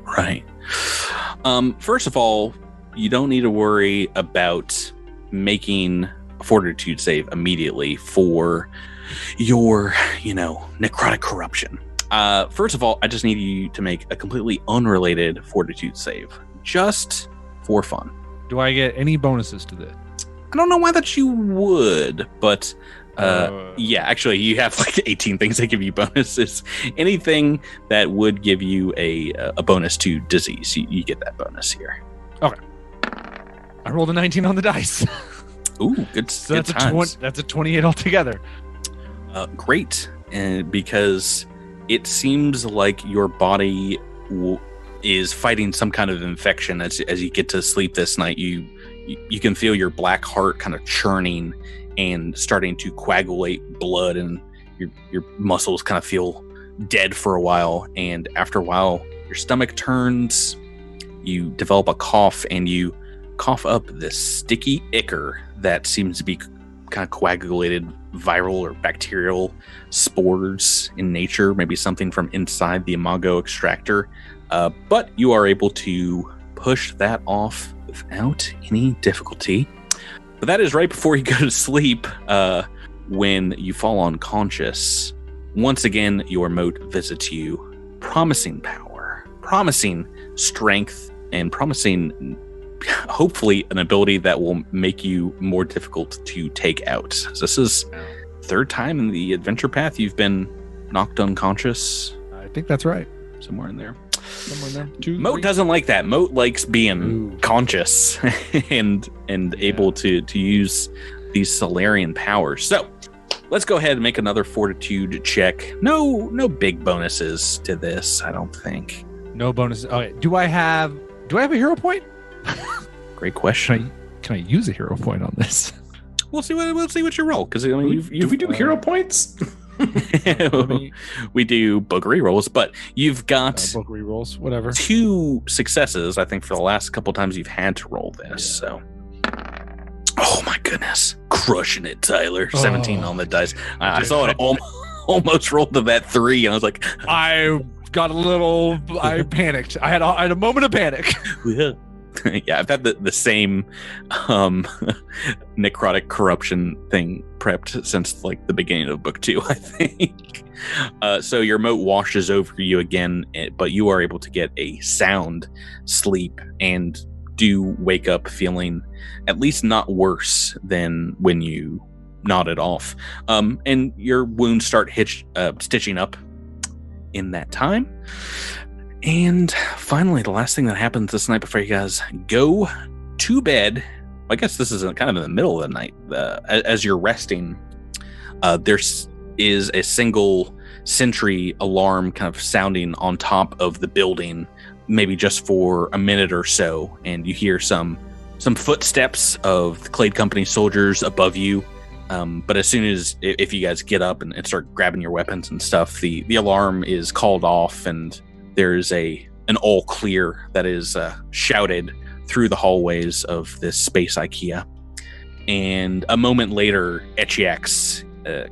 First of all, you don't need to worry about making a fortitude save immediately for your, necrotic corruption. First of all, I just need you to make a completely unrelated fortitude save, just for fun. Do I get any bonuses to this? I don't know why that you would, but yeah, actually, you have like 18 things that give you bonuses. Anything that would give you a bonus to disease, you get that bonus here. Okay. I rolled a 19 on the dice. Ooh, good. So good that's a 28 altogether. Great, because it seems like your body is fighting some kind of infection as you get to sleep this night. You can feel your black heart kind of churning and starting to coagulate blood, and your muscles kind of feel dead for a while. And after a while, your stomach turns, you develop a cough, and you cough up this sticky ichor that seems to be kind of coagulated viral or bacterial spores in nature, maybe something from inside the Imago extractor. But you are able to push that off without any difficulty. But that is right before you go to sleep, when you fall unconscious. Once again, your moat visits you, promising power, promising strength, and promising, hopefully, an ability that will make you more difficult to take out. So this is third time in the adventure path you've been knocked unconscious. I think that's right. Somewhere in there. Somewhere in there. Moat doesn't like that. Moat likes being conscious and able to use these Solarian powers. So let's go ahead and make another fortitude check. No big bonuses to this, I don't think. No bonuses. Okay. Do I have a hero point? Great question. Can I use a hero point on this? We'll see what you roll, because I mean, do we do hero points? We do book rerolls, but you've got book rerolls, whatever. 2 successes, I think, for the last couple times you've had to roll this. So, oh my goodness, crushing it, Tyler! 17 on the dice. I saw it almost rolled to that 3, and I was like, I panicked. I had a moment of panic. Yeah, I've had the same necrotic corruption thing prepped since like the beginning of book 2, I think. So your moat washes over you again, but you are able to get a sound sleep and do wake up feeling at least not worse than when you nodded off. And your wounds start stitching up in that time. And finally, the last thing that happens this night before you guys go to bed, I guess this is kind of in the middle of the night, as you're resting, there is a single sentry alarm kind of sounding on top of the building, maybe just for a minute or so, and you hear some footsteps of the Clade Company soldiers above you. But as soon as, if you guys get up and start grabbing your weapons and stuff, the alarm is called off, and there's an all clear that is shouted through the hallways of this space IKEA. And a moment later, Echiax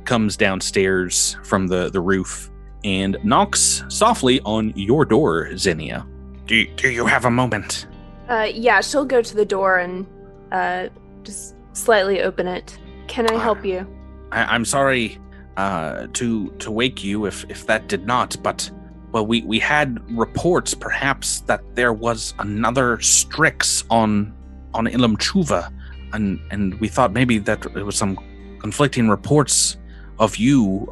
comes downstairs from the roof and knocks softly on your door, Zinnia. Do you have a moment? Yeah, she'll go to the door and just slightly open it. Can I help you? I'm sorry to wake you if that did not, but well, we had reports perhaps that there was another Strix on Ilum Chuva, and we thought maybe that it was some conflicting reports of you,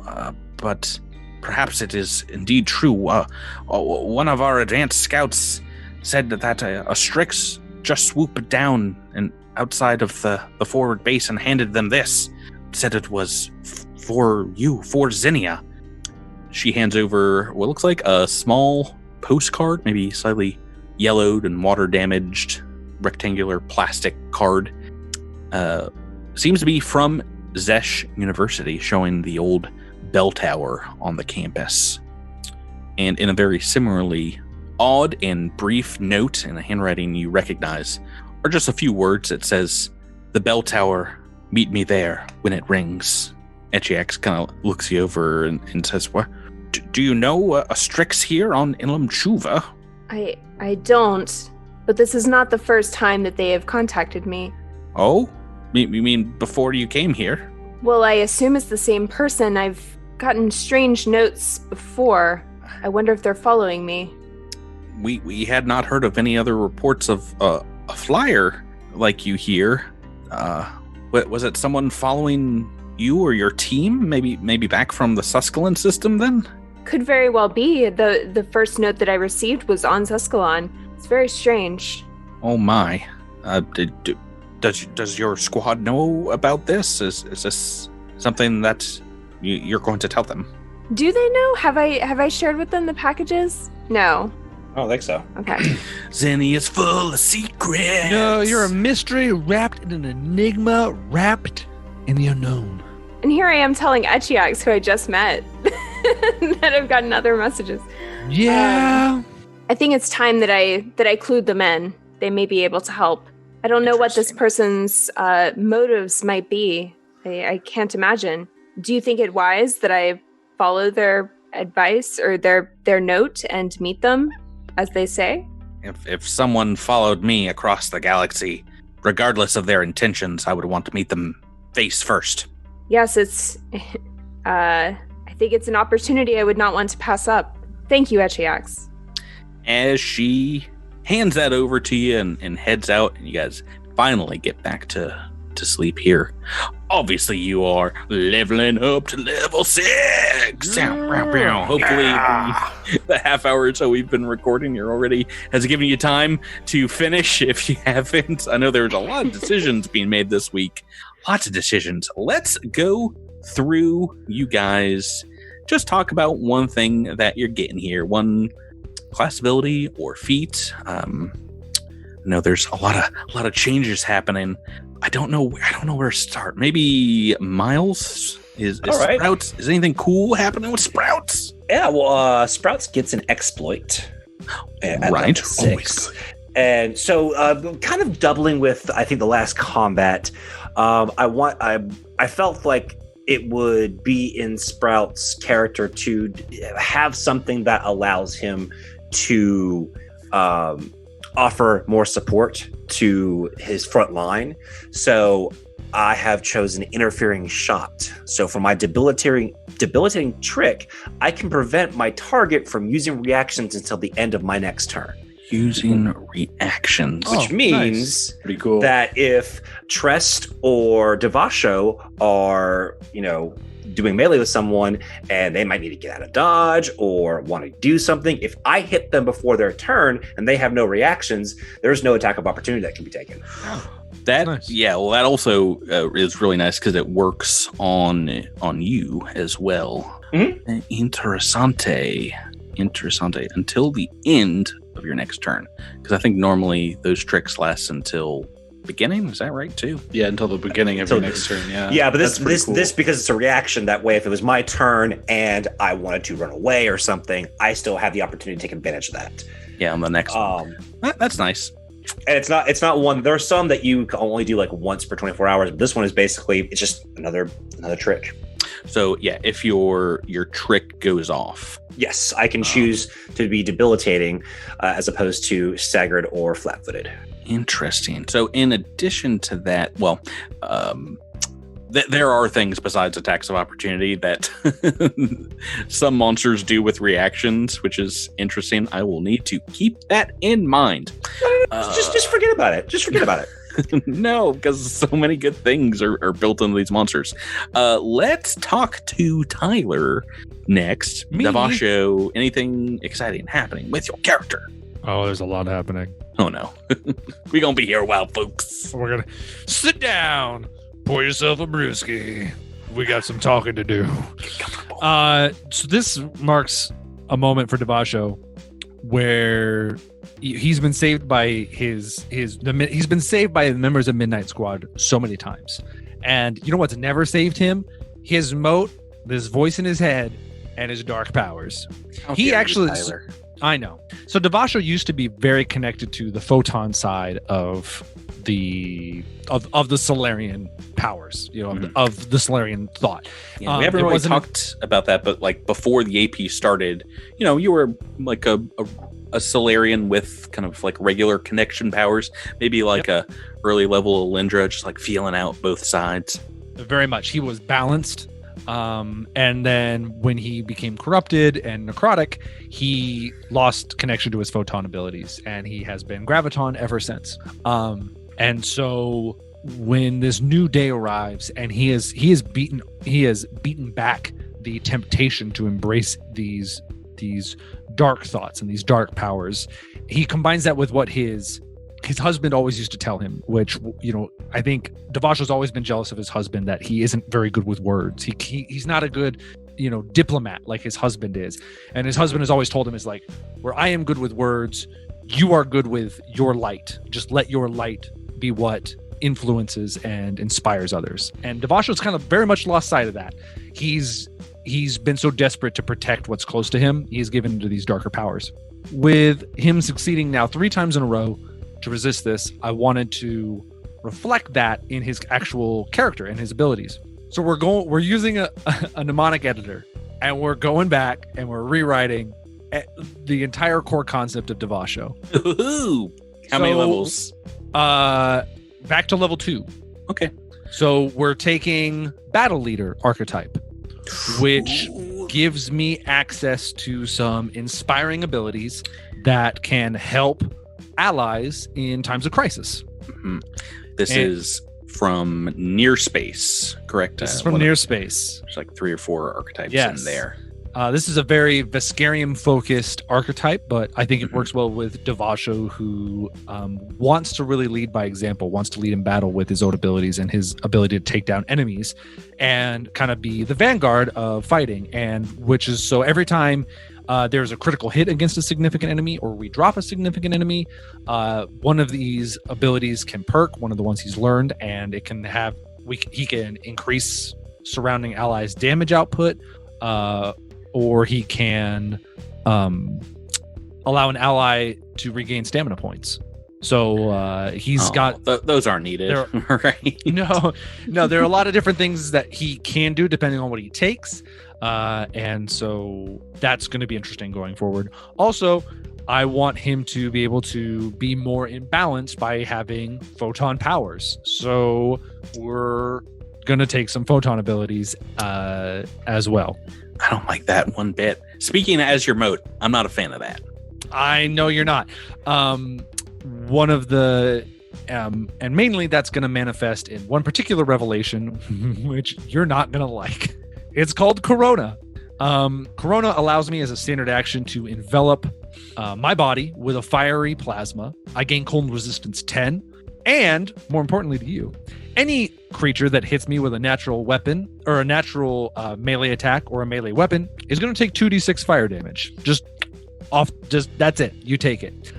but perhaps it is indeed true. One of our advanced scouts said that a Strix just swooped down and outside of the forward base and handed them this. Said it was for you, for Zinnia. She hands over what looks like a small postcard, maybe slightly yellowed and water damaged, rectangular plastic card. Seems to be from Zessh University, showing the old bell tower on the campus. And in a very similarly odd and brief note in a handwriting you recognize are just a few words. It says, "The bell tower, meet me there when it rings." Etchiax kind of looks you over and says, "What? Do you know a Strix here on Ilum Chuva?" I don't, but this is not the first time that they have contacted me. Oh? You mean before you came here? Well, I assume it's the same person. I've gotten strange notes before. I wonder if they're following me. We had not heard of any other reports of a flyer like you here. Was it someone following you or your team? Maybe back from the Suscalon system then? Could very well be. The first note that I received was on Suscalon. It's very strange. Oh my. Does your squad know about this? Is this something that you're going to tell them? Do they know? Have I shared with them the packages? No. I don't think so. Okay. Zinnia is full of secrets. No, you're a mystery wrapped in an enigma, wrapped in the unknown. And here I am telling Etchiax, who I just met, that I've gotten other messages. Yeah. I think it's time that I clued them in. They may be able to help. I don't know what this person's motives might be. I can't imagine. Do you think it wise that I follow their advice or their note and meet them, as they say? If someone followed me across the galaxy, regardless of their intentions, I would want to meet them face first. Yes, it's... I think it's an opportunity I would not want to pass up. Thank you, Etchiax. As she hands that over to you and heads out, and you guys finally get back to sleep here. Obviously, you are leveling up to level 6. Hopefully, the half hour or so we've been recording here already has given you time to finish. If you haven't, I know there's a lot of decisions being made this week. Lots of decisions. Let's go through, you guys. Just talk about one thing that you're getting here. One class ability or feat. I know there's a lot of changes happening. I don't know where to start. Maybe Miles is right. Sprouts. Is anything cool happening with Sprouts? Yeah, well, Sprouts gets an exploit. At Right. level 6. And so, kind of doubling with, I think, the last combat. I felt like it would be in Sprout's character to have something that allows him to offer more support to his front line. So I have chosen interfering shot. So for my debilitating trick, I can prevent my target from using reactions until the end of my next turn. Using reactions. Which means Pretty cool. that if Trest or Devasho are, doing melee with someone and they might need to get out of dodge or want to do something, if I hit them before their turn and they have no reactions, there's no attack of opportunity that can be taken. That Nice. Yeah, well, that also is really nice because it works on you as well. Mhm. Interessante until the end of your next turn, because I think normally those tricks last until beginning. Is that right too? Yeah, until the beginning of So- your next turn. Yeah. Yeah, but That's pretty cool. this because it's a reaction. That way, if it was my turn and I wanted to run away or something, I still have the opportunity to take advantage of that. Yeah, on the next one. That's nice. And it's not one. There are some that you can only do like once per 24 hours. But this one is basically it's just another trick. So yeah, if your trick goes off, Yes, I can choose to be debilitating as opposed to staggered or flat-footed. interesting. So in addition to that, well, there are things besides attacks of opportunity that some monsters do with reactions, which is interesting. I will need to keep that in mind. Just forget about it. Just forget about it. No, because so many good things are built into these monsters. Let's talk to Tyler next. Me? Devasho, anything exciting happening with your character? Oh, there's a lot happening. Oh no. We gonna be here a while, folks. We're gonna sit down, pour yourself a brewski. We got some talking to do. So this marks a moment for Devasho where he's been saved by he's been saved by the members of Midnight Squad so many times. And you know what's never saved him? His moat, this voice in his head, and his dark powers. He actually, I know. So Devasho used to be very connected to the photon side of the Solarian powers, of the Solarian thought. Yeah, we haven't really talked about that, but like before the AP started, you were like a Solarian with kind of like regular connection powers, maybe like a early level Alindra, just like feeling out both sides. Very much. He was balanced. And then when he became corrupted and necrotic, he lost connection to his photon abilities, and he has been graviton ever since. And so when this new day arrives and he has beaten back the temptation to embrace these dark thoughts and these dark powers, he combines that with what his husband always used to tell him, which, I think Devasho's always been jealous of his husband, that he isn't very good with words. He's not a good, diplomat like his husband is. And his husband has always told him, is like, where I am good with words, you are good with your light. Just let your light be what influences and inspires others. And Devasho's kind of very much lost sight of that. He's been so desperate to protect what's close to him, he's given into these darker powers. With him succeeding now 3 times in a row to resist this, I wanted to reflect that in his actual character and his abilities. So we're using a mnemonic editor, and we're going back and we're rewriting the entire core concept of Devasho. How many levels? Back to level 2. Okay. So we're taking Battle Leader archetype, which gives me access to some inspiring abilities that can help allies in times of crisis. Mm-hmm. This is from Near Space, correct? This is from Near Space. There's like 3 or 4 archetypes in there. This is a very Veskarium-focused archetype, but I think it works well with Devasho, who wants to really lead by example, wants to lead in battle with his own abilities and his ability to take down enemies and kind of be the vanguard of fighting. And which is, so every time there's a critical hit against a significant enemy, or we drop a significant enemy, one of these abilities can perk, one of the ones he's learned, and it can have he can increase surrounding allies' damage output, or he can allow an ally to regain stamina points. So he's got those aren't needed, right? No, there are a lot of different things that he can do depending on what he takes. And so that's going to be interesting going forward. Also, I want him to be able to be more in balance by having photon powers. So we're going to take some photon abilities as well. I don't like that one bit. Speaking as your moat, I'm not a fan of that. I know you're not. One of the and mainly that's going to manifest in one particular revelation, which you're not going to like. It's called Corona. Corona allows me as a standard action to envelop my body with a fiery plasma. I gain cold resistance 10. And more importantly to you, any creature that hits me with a natural weapon or a natural melee attack or a melee weapon is going to take 2d6 fire damage. Just that's it. You take it.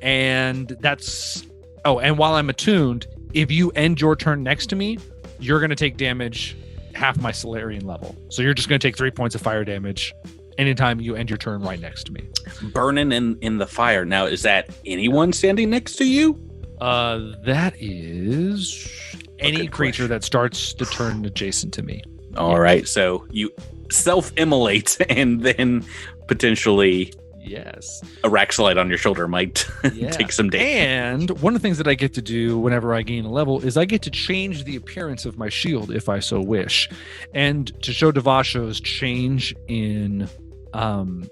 And that's... Oh, and while I'm attuned, if you end your turn next to me, you're going to take damage half my Solarian level. So you're just going to take 3 points of fire damage anytime you end your turn right next to me. Burning in the fire. Now, is that anyone standing next to you? That is any creature that starts to turn adjacent to me. All right. So you self-immolate and then potentially... Yes. A Raxolite on your shoulder might take some damage. And one of the things that I get to do whenever I gain a level is I get to change the appearance of my shield if I so wish. And to show Devasho's change in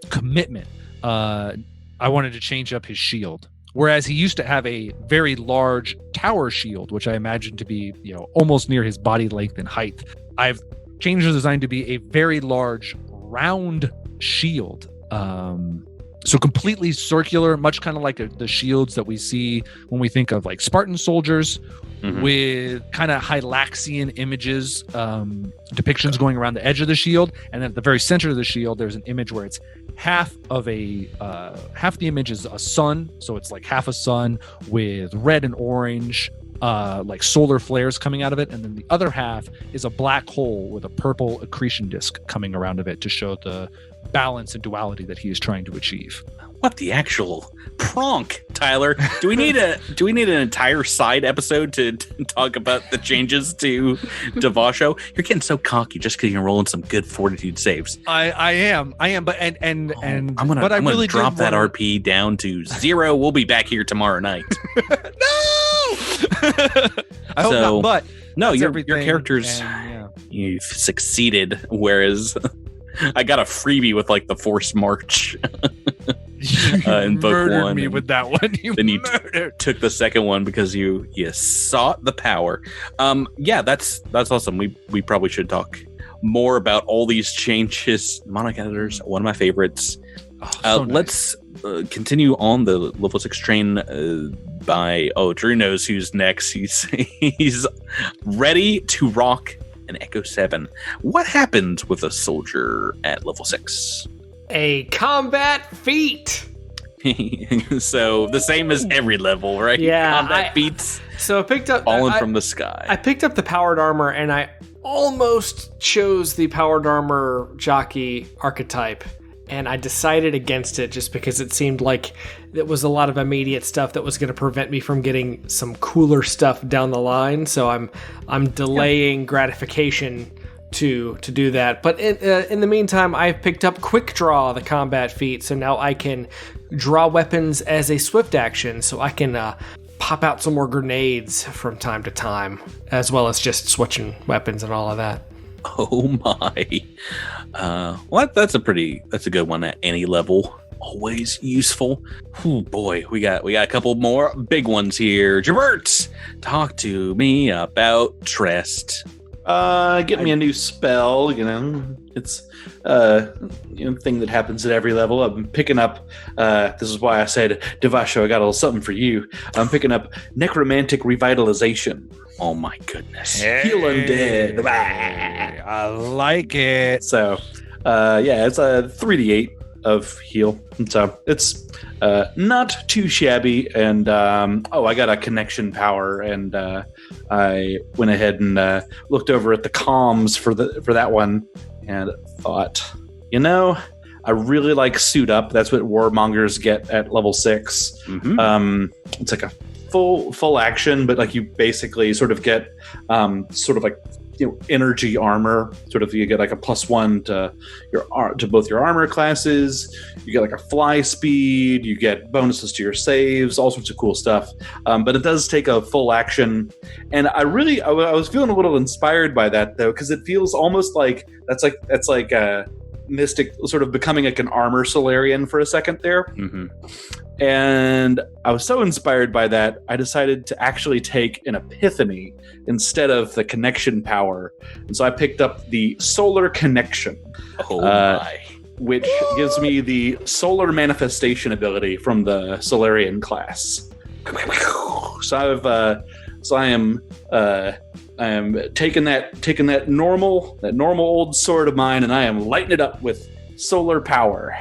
commitment, I wanted to change up his shield. Whereas he used to have a very large tower shield, which I imagine to be, almost near his body length and height. I've changed the design to be a very large round shield. So completely circular, much kind of like the shields that we see when we think of like Spartan soldiers, with kind of Hylaxian images, depictions going around the edge of the shield. And then at the very center of the shield, there's an image where it's half the image is a sun. So it's like half a sun with red and orange, like solar flares coming out of it. And then the other half is a black hole with a purple accretion disk coming around of it to show the balance and duality that he is trying to achieve. What the actual pronk, Tyler? Do we need an entire side episode to talk about the changes to Vasho? You're getting so cocky just because you're rolling some good fortitude saves. I am, but I'm gonna drop that RP down to 0. We'll be back here tomorrow night. No, I hope not. But no, your characters, you've succeeded. Whereas I got a freebie with like the Force March. In book 1 me with that one. You took the second one because you sought the power. That's awesome. We probably should talk more about all these changes. Monarch editors, one of my favorites. So nice. Let's continue on the level 6 train by Drew knows who's next. He's ready to rock an Echo 7. What happens with a soldier at level 6? A combat feat. So the same as every level, right? Yeah. Combat feats. So I picked up fallen from the sky. I picked up the powered armor, and I almost chose the powered armor jockey archetype, and I decided against it just because it seemed like it was a lot of immediate stuff that was going to prevent me from getting some cooler stuff down the line. So I'm delaying gratification to do that. But in the meantime, I've picked up Quick Draw, the combat feat, so now I can draw weapons as a swift action, so I can pop out some more grenades from time to time, as well as just switching weapons and all of that. Oh my. That's a good one at any level. Always useful. Oh boy, we got a couple more big ones here. Jabert, talk to me about Trest. Get me a new spell, it's thing that happens at every level. I'm picking up, this is why I said, Devasho, I got a little something for you. I'm picking up Necromantic Revitalization. Oh my goodness. Hey, heal undead. I like it. So, it's a 3d8 of heal. So it's not too shabby. And I got a connection power, and I went ahead and looked over at the comms for that one, and thought, I really like Suit Up. That's what Warmongers get at level 6. Mm-hmm. It's like a full action, but like you basically sort of get energy armor. Sort of you get like a +1 to both your armor classes. You get like a fly speed. You get bonuses to your saves. All sorts of cool stuff. But it does take a full action, and I was feeling a little inspired by that though, because it feels almost like that's like a Mystic sort of becoming like an armor Solarian for a second there. Mm-hmm. And I was so inspired by that, I decided to actually take an Epiphany instead of the connection power. And so I picked up the Solar Connection, which gives me the solar manifestation ability from the Solarian class. So I am taking that normal old sword of mine, and I am lighting it up with solar power.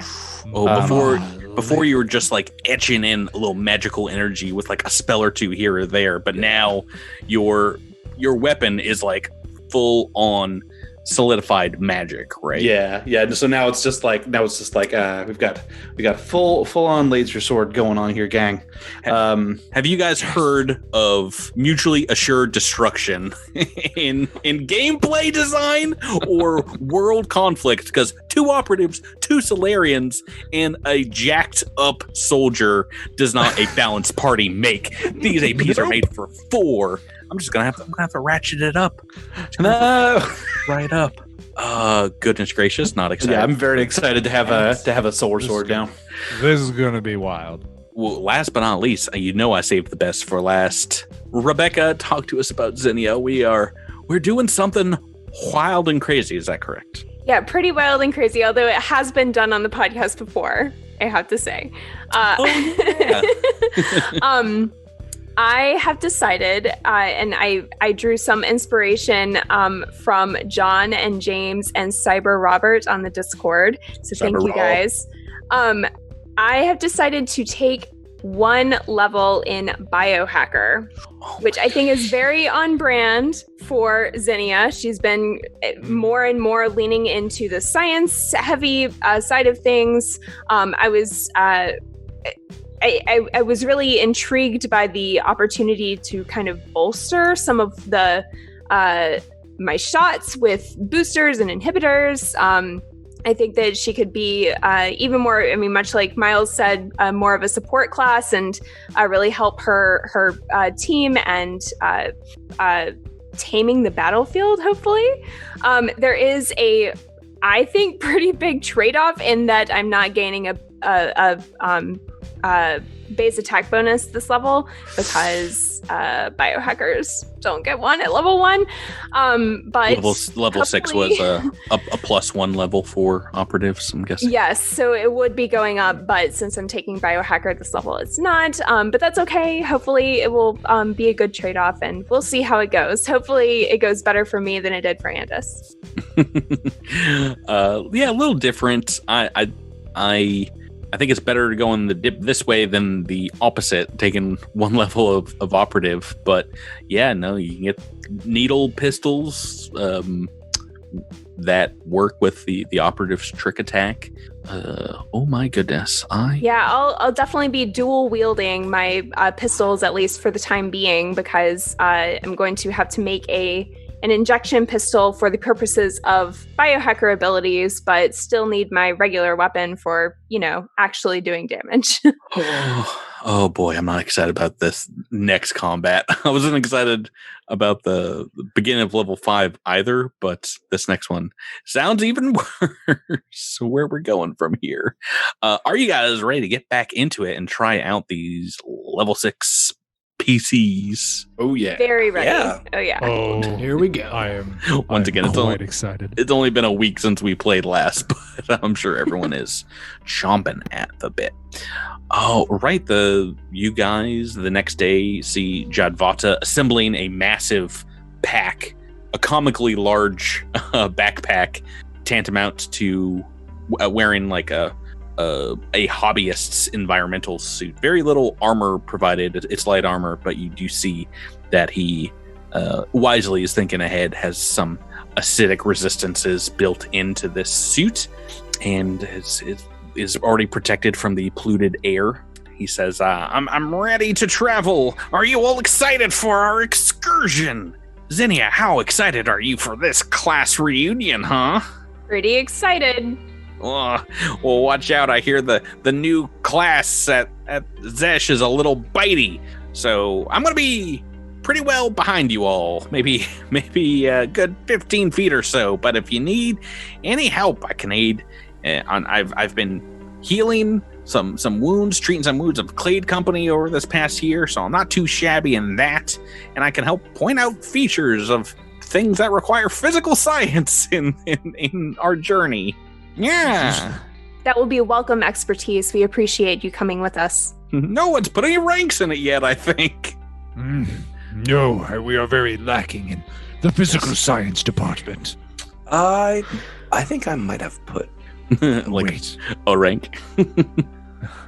Before you were just like etching in a little magical energy with like a spell or two here or there, but now your weapon is like full on solidified magic, right? Yeah. So now it's just like we've got full on laser sword going on here, gang. Have you guys heard of mutually assured destruction in gameplay design or world conflict? Because 2 operatives, 2 Solarians, and a jacked up soldier does not a balanced party make. These APs are made for 4. I'm gonna have to ratchet it up. No, right up. Goodness gracious, not excited. Yeah, I'm very excited to have a solar sword now. This is gonna be wild. Well, last but not least, I saved the best for last. Rebecca, talk to us about Zinnia. We're doing something wild and crazy. Is that correct? Yeah, pretty wild and crazy, although it has been done on the podcast before. I have to say. Yeah. I have decided, and I drew some inspiration from John and James and Cyber Robert on the Discord. So thank you guys. I have decided to take 1 level in Biohacker, which I think is very on brand for Zinnia. She's been more and more leaning into the science-heavy side of things. I was really intrigued by the opportunity to kind of bolster some of the my shots with boosters and inhibitors. I think that she could be even more, I mean, much like Miles said, more of a support class and really help her team and taming the battlefield, hopefully. There is a, I think, pretty big trade-off in that I'm not gaining a base attack bonus this level because biohackers don't get one at level 1. But level 6 was a +1 level for operatives, I'm guessing. Yes, so it would be going up, but since I'm taking biohacker at this level, it's not. But that's okay. Hopefully it will be a good trade-off, and we'll see how it goes. Hopefully it goes better for me than it did for Andis. Yeah, a little different. I think it's better to go in the dip this way than the opposite, taking 1 level of operative. But yeah, no, you can get needle pistols that work with the operative's trick attack. Oh my goodness! I'll definitely be dual wielding my pistols, at least for the time being, because I'm going to have to make an injection pistol for the purposes of biohacker abilities, but still need my regular weapon for, actually doing damage. Oh boy, I'm not excited about this next combat. I wasn't excited about the beginning of level 5 either, but this next one sounds even worse. So where we're going from here. Are you guys ready to get back into it and try out these level 6 PCs? Oh yeah. Very ready. Yeah. Oh yeah. Oh, Here we go. I am Once again, it's quite excited. It's only been a week since we played last, but I'm sure everyone is chomping at the bit. Oh, right. You guys the next day see Jadvata assembling a massive pack, a comically large backpack, tantamount to wearing like a hobbyist's environmental suit. Very little armor provided. It's light armor, but you do see that he wisely is thinking ahead, has some acidic resistances built into this suit, and is already protected from the polluted air. He says, I'm ready to travel. Are you all excited for our excursion? Zinnia, how excited are you for this class reunion, huh? Pretty excited. Well, watch out. I hear the new class at Zessh is a little bitey. So I'm going to be pretty well behind you all. Maybe a good 15 feet or so. But if you need any help, I can aid. I've been healing some wounds, treating some wounds of Clade Company over this past year. So I'm not too shabby in that. And I can help point out features of things that require physical science in our journey. Yeah. That will be a welcome expertise. We appreciate you coming with us. No one's put any ranks in it yet, I think. No, we are very lacking in the physical science department. I think I might have put. Wait. A rank.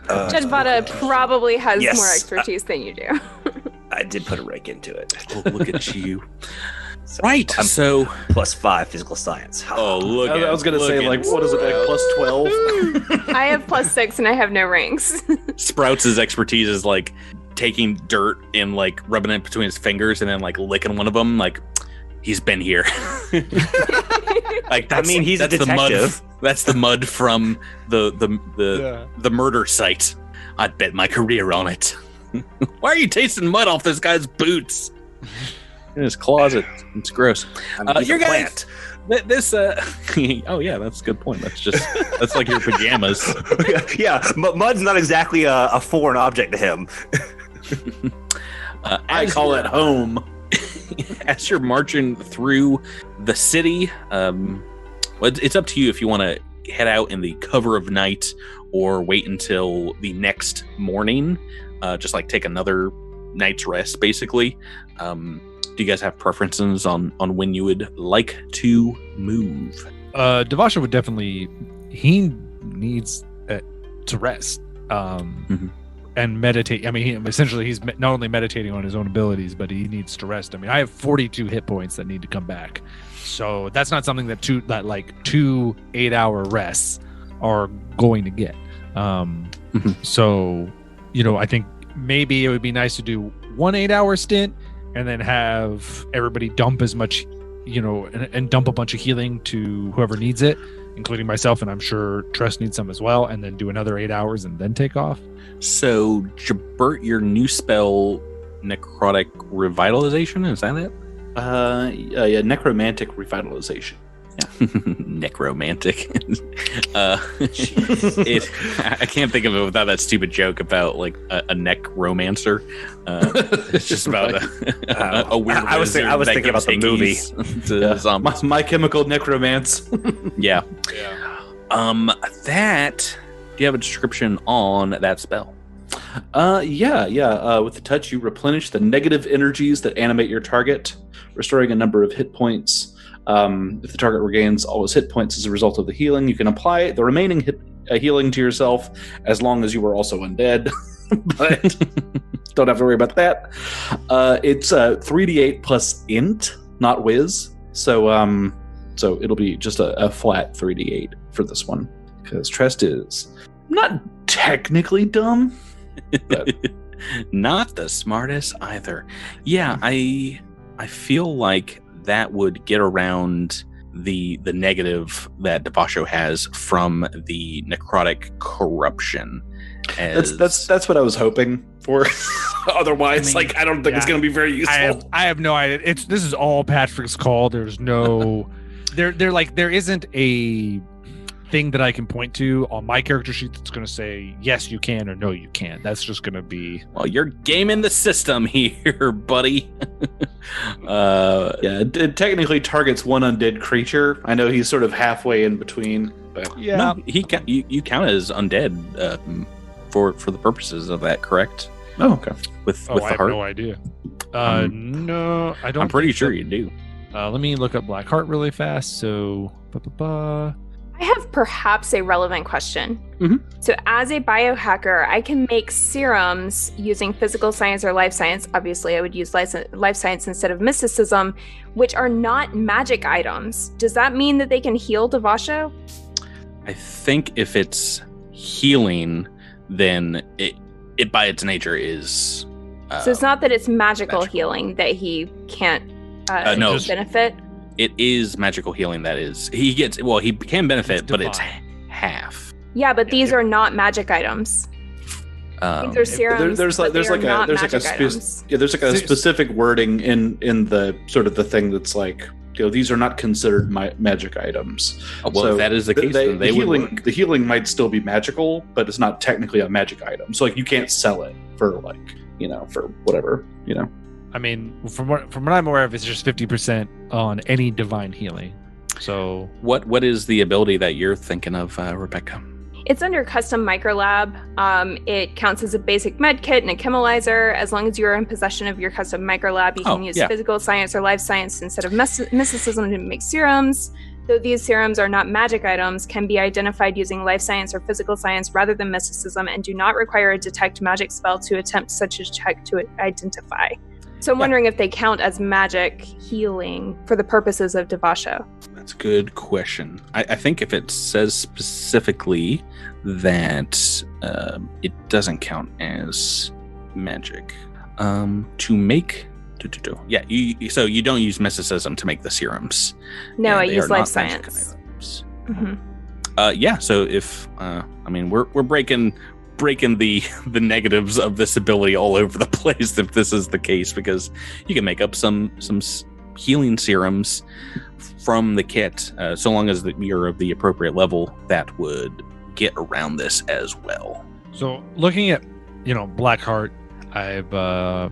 Jadvata probably has yes, more expertise than you do. I did put a rank into it. Oh, look at you. Right. I'm so +5 physical science. Oh, look at I was gonna say, like, what is it, like +12? I have +6 and I have no ranks. Sprouts' expertise is like taking dirt and like rubbing it between his fingers and then like licking one of them. Like, he's been here. Like, he's a detective. The mud. That's the mud from the murder site. I'd bet my career on it. Why are you tasting mud off this guy's boots? In his closet. It's gross. Your guys, this oh yeah, that's a good point. That's like your pajamas. Yeah, mud's not exactly a foreign object to him. I call it home. As you're marching through the city, it's up to you if you want to head out in the cover of night or wait until the next morning, just like take another night's rest, basically. Do you guys have preferences on when you would like to move? Devasha would definitely. He needs to rest and meditate. I mean, he's not only meditating on his own abilities, but he needs to rest. I mean, I have 42 hit points that need to come back, so that's not something that two 8-hour rests are going to get. So, I think maybe it would be nice to do 1 8-hour stint and then have everybody dump as much, and dump a bunch of healing to whoever needs it, including myself, and I'm sure Tress needs some as well, and then do another 8 hours and then take off. So, Jabert, your new spell, Necrotic Revitalization, is that it? Yeah, Necromantic Revitalization. Yeah. Necromantic. I can't think of it without that stupid joke about like a necromancer. It's just about a weird. I was thinking about the movie. My Chemical Necromance. Yeah. That. Do you have a description on that spell? Yeah. With the touch, you replenish the negative energies that animate your target, restoring a number of hit points. If the target regains all his hit points as a result of the healing, you can apply the remaining healing to yourself as long as you are also undead. But don't have to worry about that. It's 3d8 plus int, not whiz. So it'll be just a flat 3d8 for this one, because Trest is not technically dumb, but not the smartest either. Yeah, I feel like that would get around the negative that Devasho has from the necrotic corruption. That's what I was hoping for. Otherwise, I don't think it's going to be very useful. I have no idea. This is all Patrick's call. There's no there isn't a thing that I can point to on my character sheet that's going to say yes you can or no you can't. That's just going to be, well, you're gaming the system here, buddy. It technically targets one undead creature. I know he's sort of halfway in between, but yeah, no, you count as undead for the purposes of that, correct? Oh, okay. With the I heart? have no idea. No, I don't. I'm pretty sure you do. Let me look up Black Heart really fast. So, I have perhaps a relevant question. Mm-hmm. So as a biohacker, I can make serums using physical science or life science. Obviously, I would use life science instead of mysticism, which are not magic items. Does that mean that they can heal Devasho? I think if it's healing, then it by its nature is... so it's not that it's magical healing that he can't no. benefit? It is magical healing that is. He can benefit, but it's half. Yeah, but these are not magic items. These are serums. There's like a specific wording in the sort of the thing that's like, these are not considered magic items. Well, if that is the case, then the healing might still be magical, but it's not technically a magic item. So you can't sell it for for whatever. I mean, from what I'm aware of, it's just 50% on any divine healing. So, what is the ability that you're thinking of, Rebecca? It's under custom microlab. It counts as a basic med kit and a chemilizer. As long as you're in possession of your custom microlab, you can use physical science or life science instead of mysticism to make serums. Though these serums are not magic items, can be identified using life science or physical science rather than mysticism, and do not require a detect magic spell to attempt such a check to identify. So I'm wondering if they count as magic healing for the purposes of Devasho. That's a good question. I think if it says specifically that it doesn't count as magic. To make... Yeah, so you don't use mysticism to make the serums. No, I use life science. Mm-hmm. So if... we're breaking the negatives of this ability all over the place if this is the case, because you can make up some healing serums from the kit, so long as you're of the appropriate level, that would get around this as well. So looking at Blackheart, I've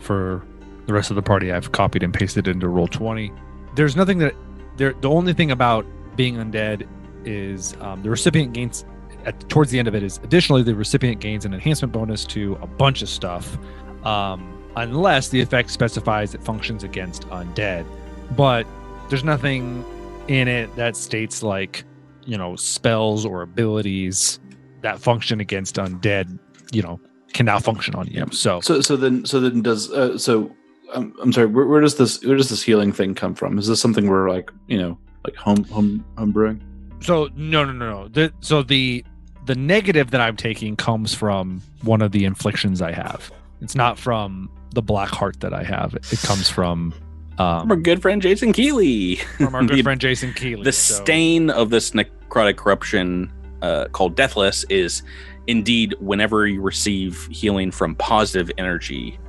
for the rest of the party, I've copied and pasted into Roll20. There's nothing that the only thing about being undead is the recipient gains towards the end of it is additionally the recipient gains an enhancement bonus to a bunch of stuff, unless the effect specifies it functions against undead. But there's nothing in it that states like, spells or abilities that function against undead, can now function on you. So then does I'm sorry, where does this healing thing come from? Is this something we're like home brewing? So no. So the negative that I'm taking comes from one of the inflictions I have. It's not from the black heart that I have. It comes from our good friend Jason Keeley. From our good friend Jason Keeley. The stain of this necrotic corruption called Deathless is indeed whenever you receive healing from positive energy,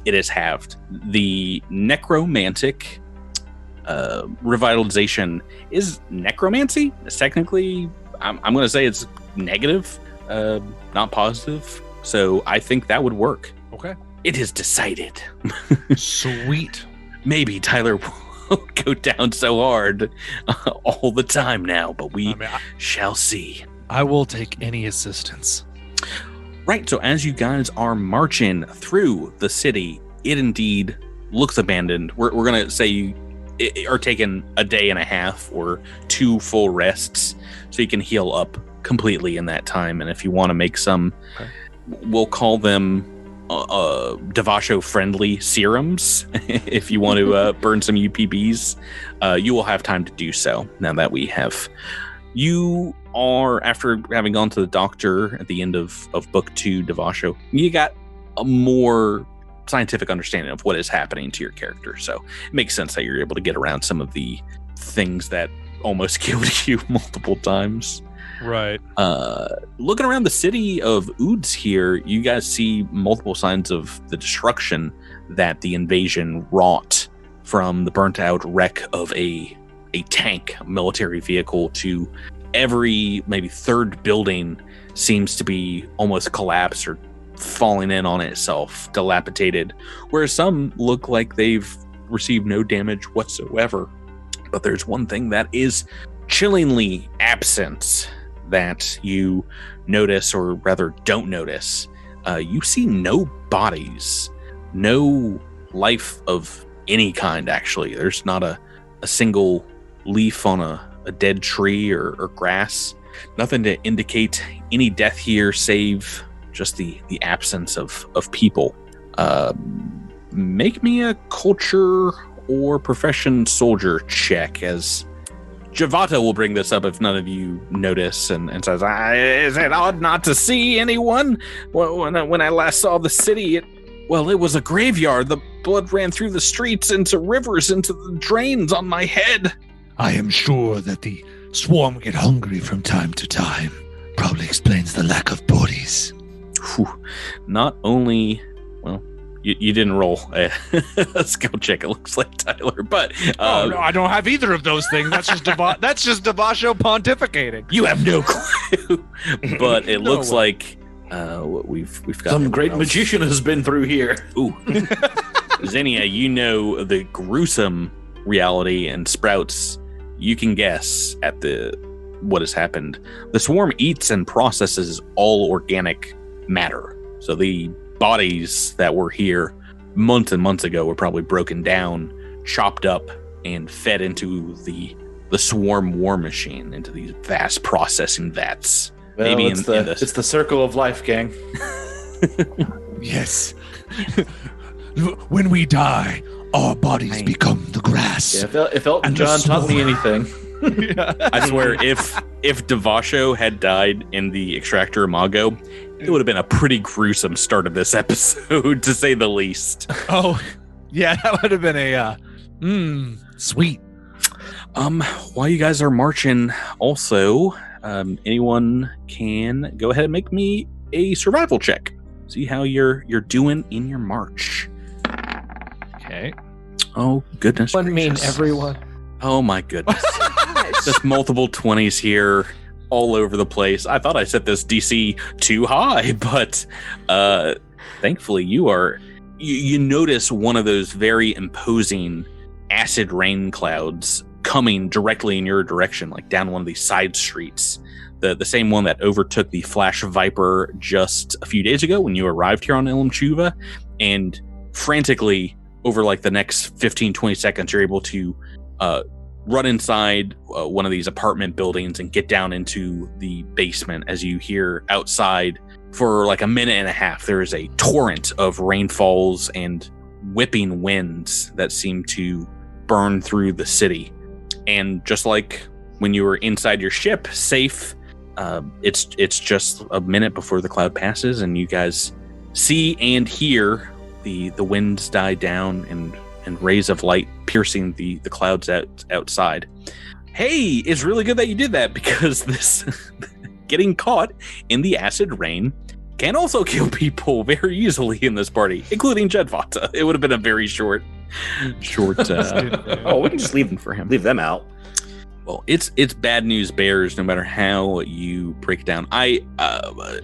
it is halved. The necromantic revitalization is necromancy. It's technically, I'm going to say it's negative, not positive. So I think that would work. Okay. It is decided. Sweet. Maybe Tyler won't go down so hard all the time now, but we shall see. I will take any assistance. Right, so as you guys are marching through the city, it indeed looks abandoned. We're going to say you are taking a day and a half or 2 full rests so you can heal up completely in that time. And if you want to make some, we'll call them Devasho-friendly serums. If you want to burn some UPBs, you will have time to do so now that we have... You are, after having gone to the doctor at the end of book 2, Devasho, you got a more scientific understanding of what is happening to your character. So it makes sense that you're able to get around some of the things that almost killed you multiple times. Right. Looking around the city of Ouds here, you guys see multiple signs of the destruction that the invasion wrought, from the burnt out wreck of a tank, a military vehicle, to every maybe third building seems to be almost collapsed or falling in on itself, dilapidated, whereas some look like they've received no damage whatsoever. But there's one thing that is chillingly absent that you notice, or rather don't notice. You see no bodies, no life of any kind, actually. There's not a single leaf on a dead tree or grass. Nothing to indicate any death here, save just the absence of people. Make me a culture or profession soldier check, as Javata will bring this up if none of you notice, and says, is it odd not to see anyone? When I last saw the city, it was a graveyard. The blood ran through the streets, into rivers, into the drains on my head. I am sure that the swarm get hungry from time to time. Probably explains the lack of bodies. Whew. Not only, you didn't roll a skill check, it looks like, Tyler, but no, I don't have either of those things. That's just that's just Devasho pontificating. You have no clue. But it looks like we've got some great magician has been through here. Ooh. Zinnia, you know the gruesome reality, and Sprouts, you can guess at what has happened. The swarm eats and processes all organic matter. So the bodies that were here months and months ago were probably broken down, chopped up, and fed into the swarm war machine, into these vast processing vats. Well, Maybe it's the circle of life, gang. Yes. When we die, our bodies become the grass. Yeah, if Elton John taught me anything. I swear, if Devasho had died in the Extractor Imago, it would have been a pretty gruesome start of this episode, to say the least. Oh, yeah, that would have been a sweet. While you guys are marching, also, anyone can go ahead and make me a survival check. See how you're doing in your march. Okay. Oh, goodness. One mean everyone. Oh, my goodness. Just multiple 20s here, all over the place. I thought I set this DC too high, but thankfully you notice one of those very imposing acid rain clouds coming directly in your direction, like down one of these side streets. the same one that overtook the Flash Viper just a few days ago when you arrived here on Ilum Chuva, and frantically over like the next 15-20 seconds you're able to run inside one of these apartment buildings and get down into the basement. As you hear outside for like a minute and a half, there is a torrent of rainfalls and whipping winds that seem to burn through the city. And just like when you were inside your ship safe, it's just a minute before the cloud passes and you guys see and hear the winds die down and rays of light piercing the clouds outside. Hey, it's really good that you did that, because this getting caught in the acid rain can also kill people very easily in this party, including Jedvata. It would have been a very short we can just leave them out. Well, it's bad news bears no matter how you break it down. I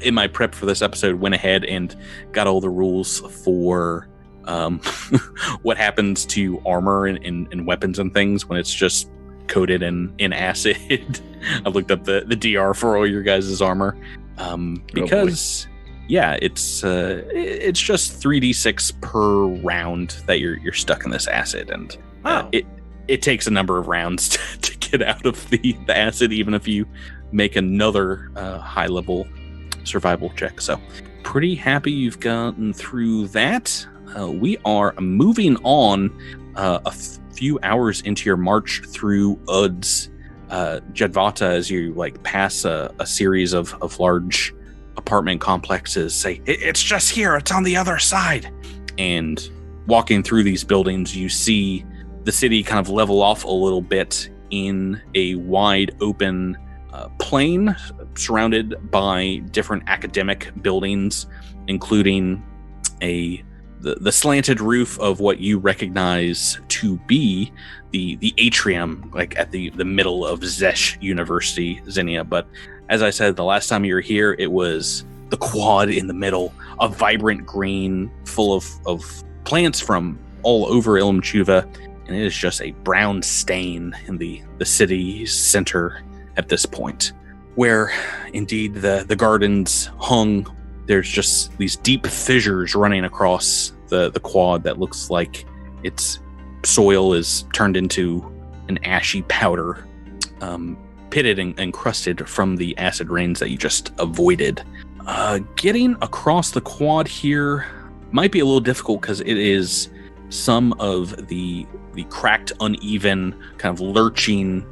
in my prep for this episode went ahead and got all the rules for what happens to armor and weapons and things when it's just coated in acid. I looked up the DR for all your guys' armor because it's just 3d6 per round that you're stuck in this acid, and it takes a number of rounds to get out of the acid, even if you make another high level survival check. So pretty happy you've gotten through that. We are moving on a few hours into your march through Uds. Jedvata, as you like pass a series of large apartment complexes, say, it's just here, it's on the other side. And walking through these buildings, you see the city kind of level off a little bit in a wide open plain surrounded by different academic buildings, including the slanted roof of what you recognize to be the atrium, like at the middle of Zessh University, Zinnia. But as I said, the last time you were here, it was the quad in the middle, a vibrant green full of plants from all over Ilum Chuva, and it is just a brown stain in the city's center at this point, where indeed the gardens hung. There's just these deep fissures running across the quad that looks like its soil is turned into an ashy powder, pitted and crusted from the acid rains that you just avoided. Getting across the quad here might be a little difficult because it is some of the cracked, uneven, kind of lurching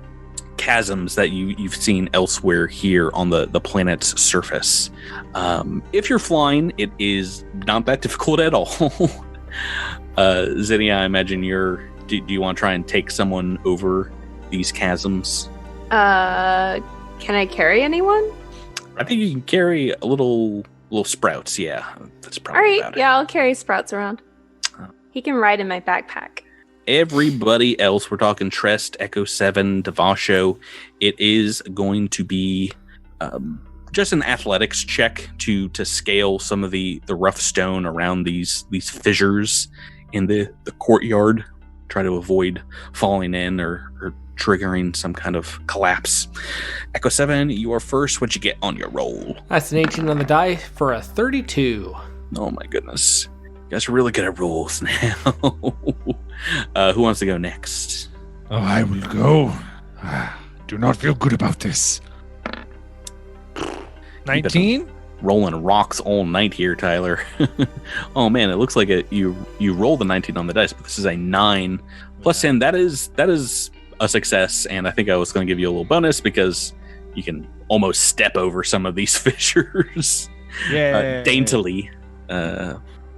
chasms that you've seen elsewhere here on the planet's surface. If you're flying, it is not that difficult at all. Zinnia, I imagine do you want to try and take someone over these chasms? Can I carry anyone? I think you can carry a little Sprouts. Yeah, that's probably all right. about it. Yeah, I'll carry Sprouts around. He can ride in my backpack. Everybody else, we're talking Trest, Echo 7, Devasho. It is going to be just an athletics check to scale some of the rough stone around these fissures in the courtyard. Try to avoid falling in or triggering some kind of collapse. Echo 7, you are first. What'd you get on your roll? That's an 18 on the die for a 32. Oh my goodness. You guys are really good at rolls now. Who wants to go next? Oh, I will go. Do not feel good about this. 19? Rolling rocks all night here, Tyler. Oh man, it looks like you roll the 19 on the dice, but this is a 9 plus 10. That is a success, and I think I was going to give you a little bonus because you can almost step over some of these fissures daintily.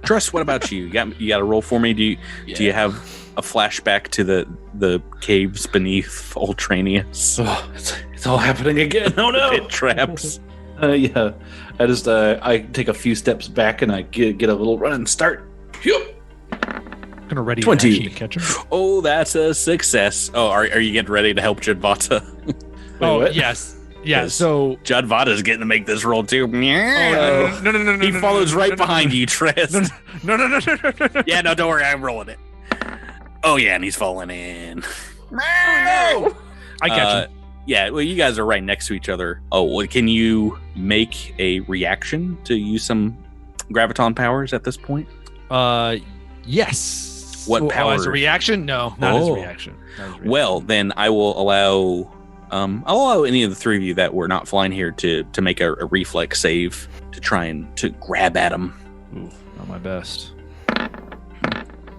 Trust, what about you? You got a roll for me? Do you have a flashback to the caves beneath Ultranius? Oh, it's all happening again. Oh no! Pit traps. Yeah. I just I take a few steps back and I get a little run and start. Yup. I'm gonna ready 20 to catch him. Oh, that's a success. Oh, are you getting ready to help Jedvata? Oh what? yes. Yeah, so Jedvata's getting to make this roll too. no. He follows right behind you, Tress. No. Yeah, no, don't worry, I'm rolling it. Oh yeah, and he's falling in. No! I catch him. Yeah, well, you guys are right next to each other. Oh, well, can you make a reaction to use some graviton powers at this point? Yes. What power? As a reaction? No, not as a reaction. Well, then I will allow I'll allow any of the three of you that were not flying here to make a reflex save to try and to grab at him. Ooh, not my best.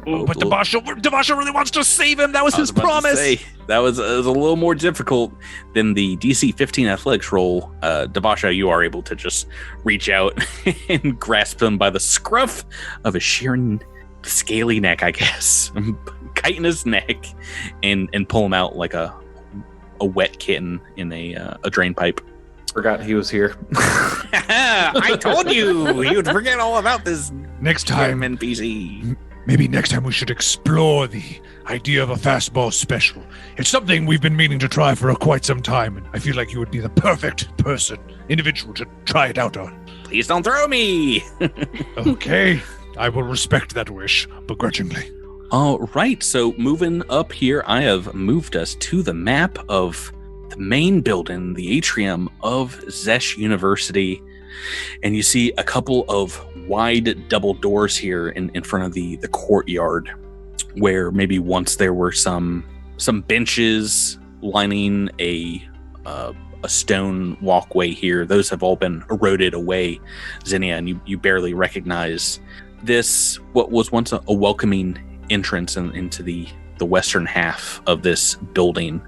Oh, But Devasha really wants to save him. That was his promise. That was a little more difficult than the DC 15 athletics roll. Devasha, you are able to just reach out and grasp him by the scruff of his shearing, scaly neck, I guess, chitinous neck, and pull him out like a wet kitten in a drain pipe. Forgot he was here. I told you you'd forget all about this. Next time, NPC. maybe next time we should explore the idea of a fastball special. It's something we've been meaning to try for quite some time, and I feel like you would be the perfect individual to try it out on. Please don't throw me. Okay, I will respect that wish begrudgingly. All right, so moving up here, I have moved us to the map of the main building, the atrium of Zessh University. And you see a couple of wide double doors here in front of the courtyard, where maybe once there were some benches lining a stone walkway here. Those have all been eroded away, Zinnia, and you barely recognize this, what was once a welcoming entrance into the western half of this building.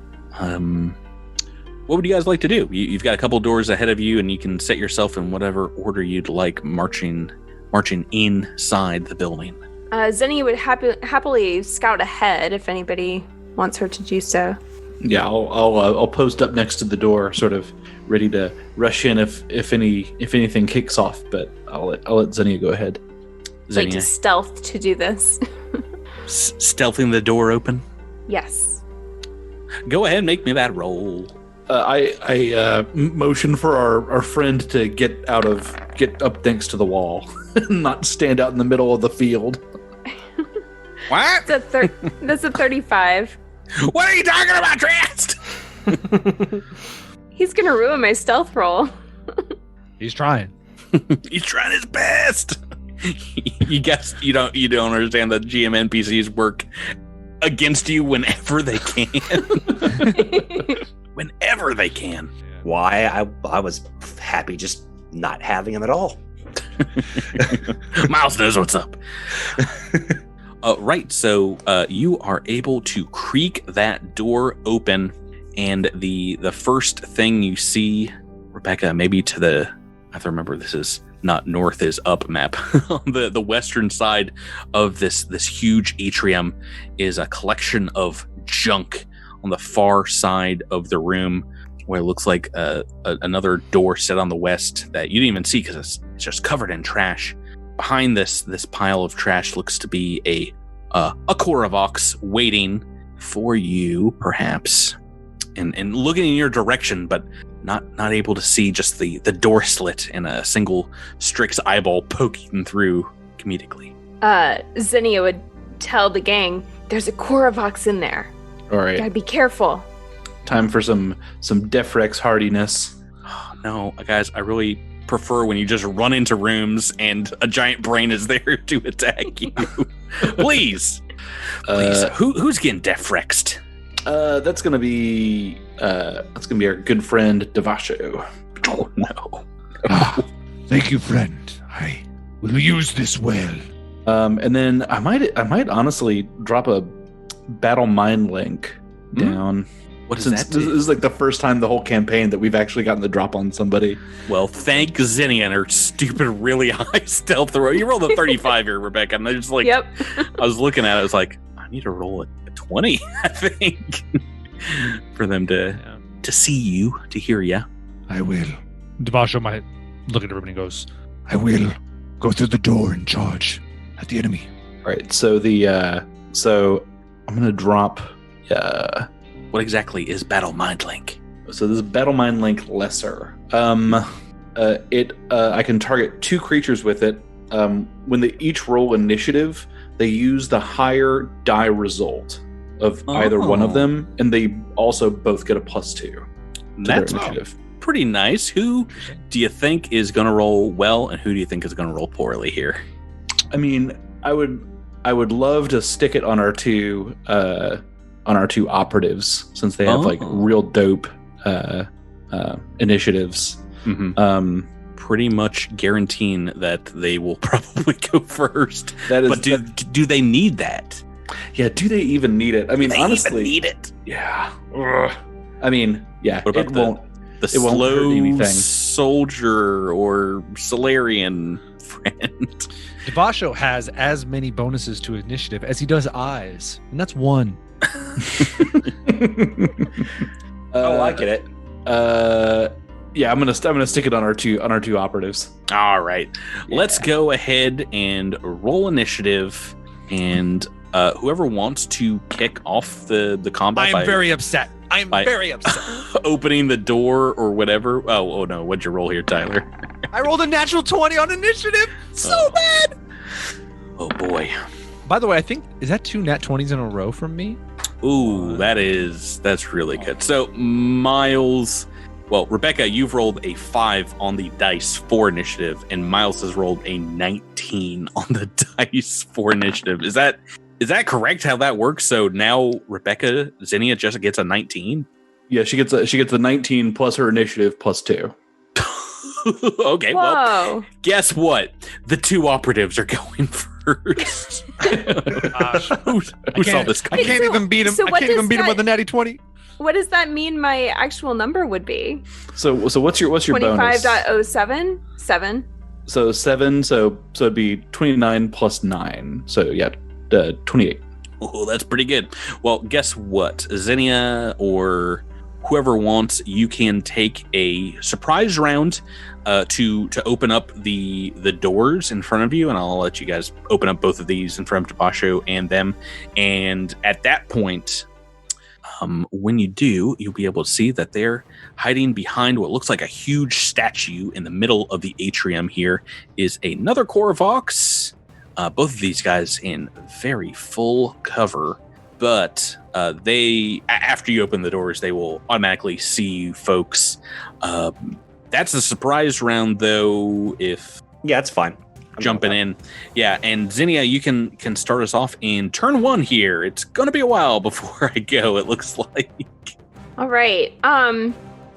What would you guys like to do? You've got a couple doors ahead of you, and you can set yourself in whatever order you'd like, marching inside the building. Zinnia would happily scout ahead if anybody wants her to do so. Yeah, I'll post up next to the door, sort of ready to rush in if anything kicks off. But I'll let Zinnia go ahead. Zinnia. Like to stealth to do this. Stealthing the door open? Yes. Go ahead, make me that roll. I motion for our friend to get up next to the wall, not stand out in the middle of the field. What? That's a 35. What are you talking about, Trast? He's gonna ruin my stealth roll. He's trying. He's trying his best. You guess you don't understand that GM NPCs work against you whenever they can. Whenever they can. Why I was happy just not having him at all. Miles knows what's up. Right, so you are able to creak that door open, and the first thing you see, Rebecca, maybe to the, I have to remember this is not north is up map. On the western side of this huge atrium is a collection of junk on the far side of the room, where it looks like another door set on the west that you didn't even see because it's just covered in trash. Behind this pile of trash looks to be a Koravox waiting for you, perhaps, and looking in your direction, but not able to see just the door slit and a single Strix eyeball poking through comedically. Zinnia would tell the gang, "There's a Koravox in there. All right, gotta be careful." Time for some Defrex hardiness. Oh, no, guys, I really prefer when you just run into rooms and a giant brain is there to attack you. Please. Who's getting Defrexed? That's gonna be our good friend Devasho. Oh no. Thank you, friend. I will use this well. And then I might honestly drop a battle mind link down. What does that do? This is like the first time the whole campaign that we've actually gotten the drop on somebody. Well, thank Zinnia and her stupid, really high stealth throw. You rolled a 35 here, Rebecca, and I just like, yep. I was looking at it, I was like, I need to roll a 20, I think, for them to see you, to hear you. I will. Devasha might look at everybody and goes, I will go through the door and charge at the enemy. All right, so so I'm gonna drop. What exactly is Battle Mind Link? So this is Battle Mind Link Lesser. I can target two creatures with it. When they each roll initiative, they use the higher die result of either one of them, and they also both get a +2. their That's initiative. pretty nice. Who do you think is going to roll well, and who do you think is going to roll poorly here? I mean, I would love to stick it on our two operatives, since they have like real dope initiatives. Mm-hmm. Pretty much guaranteeing that they will probably go first. That is, but do they need that? Yeah, do they even need it? I mean, Do they honestly, even need it? yeah. Ugh. I mean, yeah, What about it the won't hurt slow anything. soldier or Solarian friend? Devasho has as many bonuses to initiative as he does eyes, and that's 1. Oh, I get it. Yeah, I'm gonna stick it on our two operatives. All right, Yeah. let's go ahead and roll initiative, and whoever wants to kick off the combat. I am very upset. I am by- very upset. opening the door or whatever. Oh no, what'd you roll here, Tyler? I rolled a natural 20 on initiative. So Oh. bad. Oh boy. By the way, I think is that 2 nat 20s in a row from me? Ooh, that's really good. So Miles, well, Rebecca, you've rolled a 5 on the dice for initiative, and Miles has rolled a 19 on the dice for initiative. Is that correct? How that works? So now Rebecca Zinnia just gets a 19. Yeah, she gets a 19 plus her initiative plus 2. Okay, well, Whoa. guess what? The 2 operatives are going first. Who saw this I coming? can't even beat him. so I what can't even does beat him that- with a natty 20. What does that mean my actual number would be? So what's your bonus? 25.07? 7. So 7. So it'd be 29 plus 9. So yeah, 28. Oh, that's pretty good. Well, guess what? Zinnia or whoever wants, you can take a surprise round to open up the doors in front of you, and I'll let you guys open up both of these in front of Dabasho and them. And at that point, when you do, you'll be able to see that they're hiding behind what looks like a huge statue in the middle of the atrium. Here is another Korvox. Both of these guys in very full cover, but after you open the doors, they will automatically see you folks. That's a surprise round, though, if Yeah, it's fine. I'm jumping fine. in. Yeah, and Zinnia, you can start us off in turn 1 here. It's going to be a while before I go, it looks like. All right.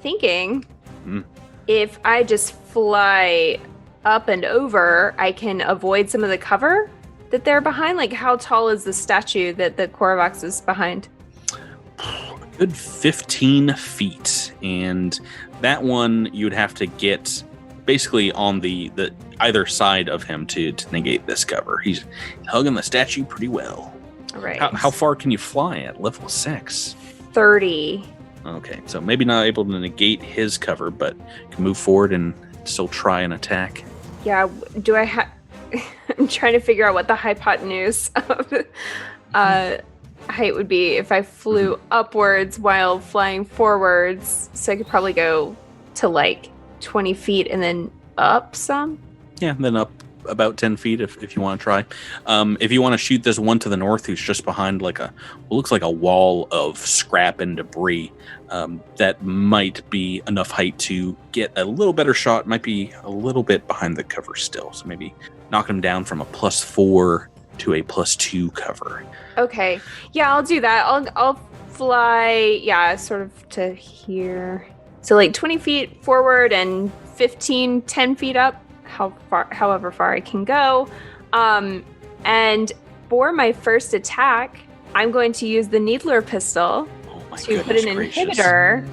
Thinking Hmm. if I just fly up and over, I can avoid some of the cover that they're behind. Like, how tall is the statue that the Korvox is behind? Good 15 feet, and that one you'd have to get basically on the either side of him to negate this cover. He's hugging the statue pretty well. All right. How far can you fly at level 6? 30. Okay, so maybe not able to negate his cover, but can move forward and still try an attack. Yeah. Do I have... I'm trying to figure out what the hypotenuse of height would be if I flew upwards while flying forwards. So I could probably go to like 20 feet and then up some. Yeah, then up about 10 feet if you want to try. If you want to shoot this one to the north who's just behind like what looks like a wall of scrap and debris, that might be enough height to get a little better shot. Might be a little bit behind the cover still, so maybe knock him down from a +4 to a +2 cover. Okay. Yeah, I'll do that. I'll fly, yeah, sort of to here. So like 20 feet forward and 10 feet up, however far I can go. And for my first attack, I'm going to use the Needler pistol Oh my to put goodness an gracious. inhibitor.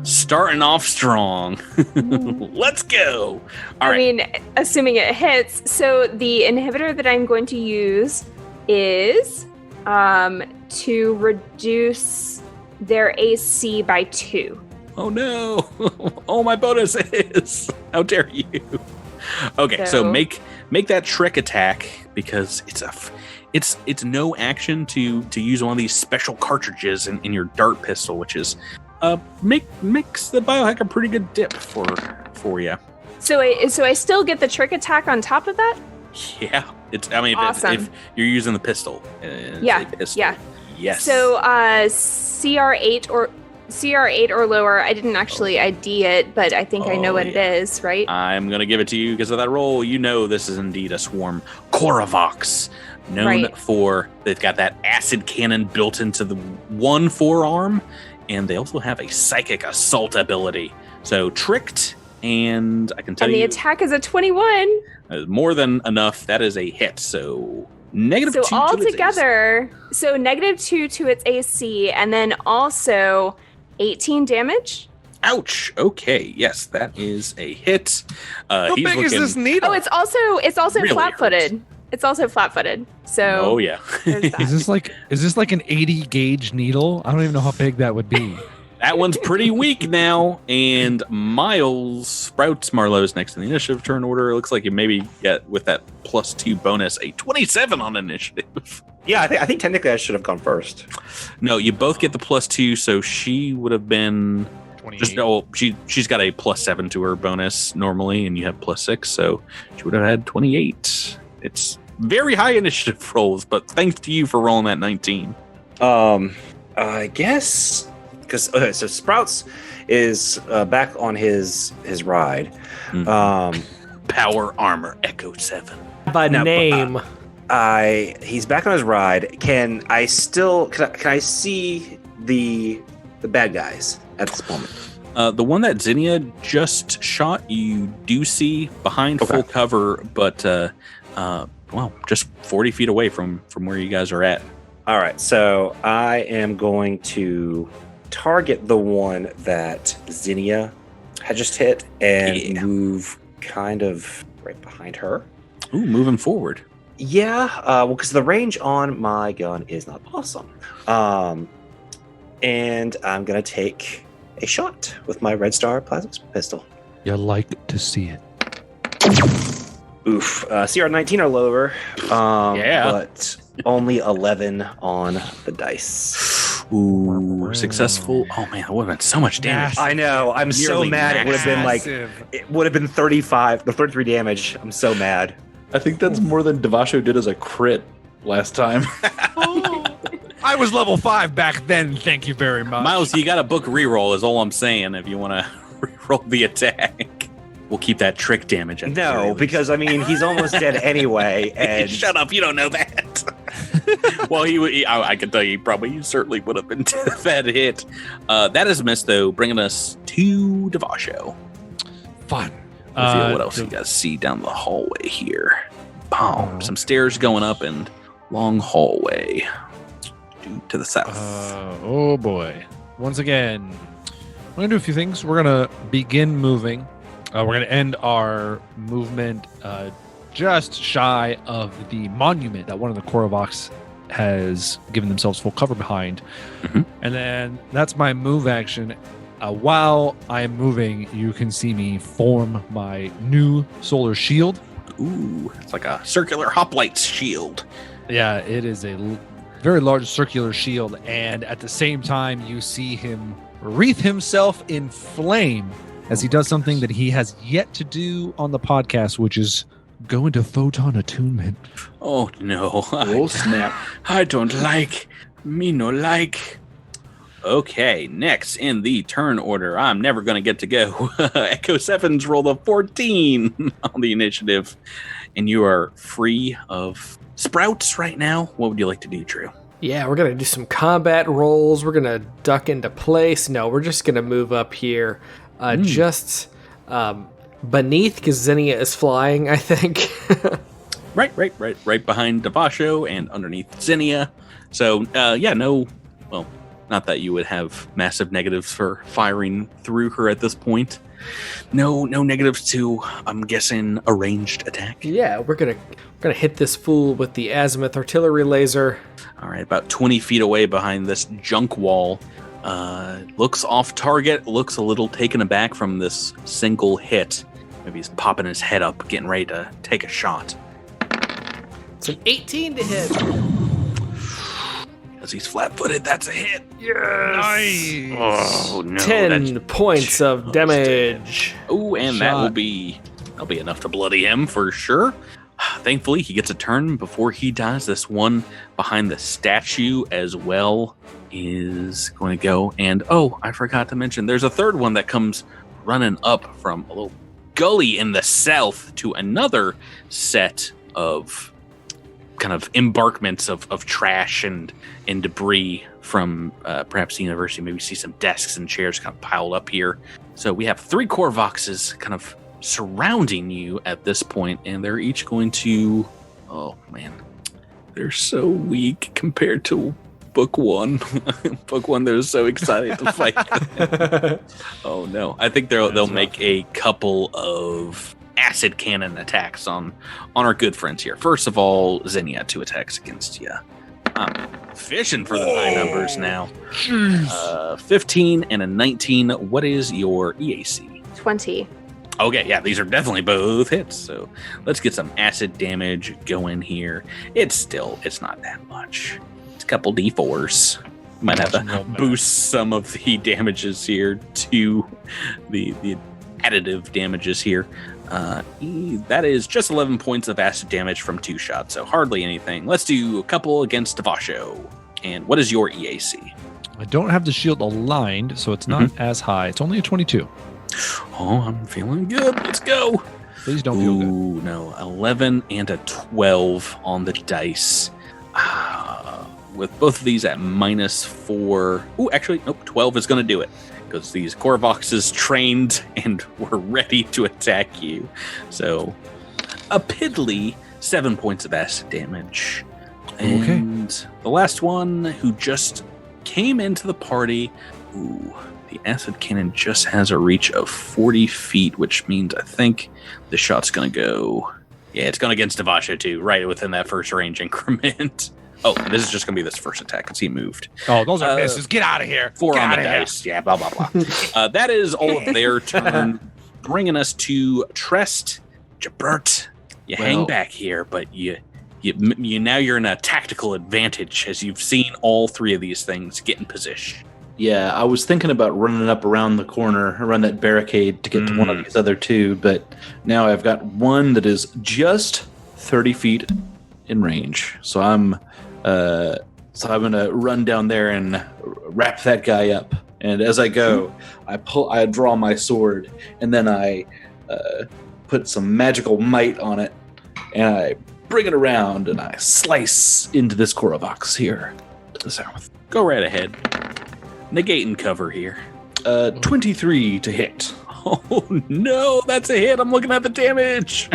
Starting off strong. Let's go. All I right. mean, assuming it hits. So the inhibitor that I'm going to use is to reduce their AC by 2. Oh no! Oh, my bonus is. How dare you? Okay, so So- make that trick attack because it's no action to use one of these special cartridges in your dart pistol, which is makes the biohacker pretty good dip for you. So I still get the trick attack on top of that? Yeah, Awesome. if you're using the pistol, it's Yeah, a pistol. yeah. Yes. So CR8 or CR 8 or lower. I didn't actually ID it, but I think I know what it is, right? I'm going to give it to you because of that roll. You know this is indeed a swarm. Koravox, known for, they've got that acid cannon built into the one forearm, and they also have a psychic assault ability. So tricked, and I can tell you... And the attack is a 21. More than enough. That is a hit, so... -2 so all to its together, so -2 to its AC, and then also 18 damage. Ouch. Okay. Yes, that is a hit. How big is this needle? Oh, it's also really flat-footed. hurts. It's also flat-footed. So oh yeah. there's that. Is this like an 80 gauge needle? I don't even know how big that would be. That one's pretty weak now. And Miles Sprouts Marlowe's next in the initiative turn order. It looks like you maybe get with that +2 bonus a 27 on initiative. Yeah, I think technically I should have gone first. No, you both get the +2, so she would have been 28. She's got a +7 to her bonus normally, and you have +6, so she would have had 28. It's very high initiative rolls, but thanks to you for rolling that 19. I guess because so Sprouts is back on his ride. Power Armor Echo 7. By name. He's back on his ride. Can I see the bad guys at this moment? The one that Zinnia just shot, you do see behind full cover, but just 40 feet away from where you guys are at. All right, so I am going to target the one that Zinnia had just hit and move kind of right behind her. Ooh, moving forward. Yeah, well, because the range on my gun is not awesome. And I'm going to take a shot with my Red Star plasma pistol. You like to see it. Oof. CR 19 or lower. But only 11 on the dice. Ooh, successful. Oh man, that would have been so much damage. I know. I'm so mad. It would have been like, it would have been 33 damage. I'm so mad. I think that's more than Devasho did as a crit last time. I was level 5 back then. Thank you very much. Miles, you got a book reroll is all I'm saying if you want to reroll the attack. We'll keep that trick damage. No, because I mean, he's almost dead anyway. And shut up, you don't know that. Well, I can tell you, you certainly would have been that hit. That is a miss, though, bringing us to Devasho. Fun. What else you guys see down the hallway here? Boom. Some stairs going up and long hallway to the south. Oh boy. Once again, we're going to do a few things. We're going to begin moving. We're going to end our movement just shy of the monument that one of the Koravox has given themselves full cover behind. Mm-hmm. And then that's my move action. While I am moving, you can see me form my new solar shield. Ooh, it's like a circular hoplite shield. Yeah, it is a very large circular shield. And at the same time, you see him wreath himself in flame as he does something that he has yet to do on the podcast, which is go into photon attunement. Oh, no. Oh, snap. I don't like. Me no like. Okay, next in the turn order, I'm never going to get to go. Echo 7's rolled a 14 on the initiative, and you are free of sprouts right now. What would you like to do, Drew? Yeah, we're going to do some combat rolls. We're going to duck into place. No, we're just going to move up here just beneath, because Zinnia is flying, I think. Right behind Devasho and underneath Zinnia. So, not that you would have massive negatives for firing through her at this point. No negatives to, I'm guessing, a ranged attack. Yeah, we're gonna hit this fool with the azimuth artillery laser. All right, about 20 feet away behind this junk wall. Looks off target, looks a little taken aback from this single hit. Maybe he's popping his head up, getting ready to take a shot. It's an 18 to hit. As he's flat-footed, that's a hit. Yes. Nice. Oh no! 10 points of damage. Oh, and that'll be enough to bloody him for sure. Thankfully, he gets a turn before he dies. This one behind the statue as well is going to go. And, oh, I forgot to mention, there's a third one that comes running up from a little gully in the south to another set of kind of embarkments of trash and debris from perhaps the university. Maybe see some desks and chairs kind of piled up here. So we have 3 Korvoxes kind of surrounding you at this point, and they're each going to... Oh, man. They're so weak compared to Book 1. Book 1, they're so excited to fight. Oh, no. I think they'll make a couple of acid cannon attacks on our good friends here. First of all, Zinnia, 2 attacks against you. I'm fishing for the high numbers now. 15 and a 19. What is your EAC? 20. Okay, yeah, these are definitely both hits. So let's get some acid damage going here. It's not that much. It's a couple D4s. Might have to boost some of the damages here to the additive damages here. That is just 11 points of acid damage from 2 shots, so hardly anything. Let's do a couple against Devasho. And what is your EAC? I don't have the shield aligned, so it's not as high. It's only a 22. Oh, I'm feeling good. Let's go. Please don't feel good. Ooh, no. 11 and a 12 on the dice. With both of these at -4. Ooh, actually, nope. 12 is going to do it. Because these Korvoxes trained and were ready to attack you. So, a piddly 7 points of acid damage. And the last one who just came into the party. Ooh, the acid cannon just has a reach of 40 feet, which means I think the shot's going to go... Yeah, it's going against Devasho too, right within that first range increment. Oh, this is just going to be this first attack because he moved. Oh, those are misses. Get out of here. 4 on the dice. Yeah, blah, blah, blah. That is all of their turn, bringing us to Trest. Jabert, you hang back here, but you now you're in a tactical advantage as you've seen all 3 of these things get in position. Yeah, I was thinking about running up around the corner, around that barricade to get to one of these other 2, but now I've got one that is just 30 feet in range. So I'm gonna run down there and wrap that guy up. And as I go, I draw my sword, and then I put some magical might on it, and I bring it around, and I slice into this Korvox here to the south. Go right ahead. Negate and cover here. 23 to hit. Oh no, that's a hit. I'm looking at the damage.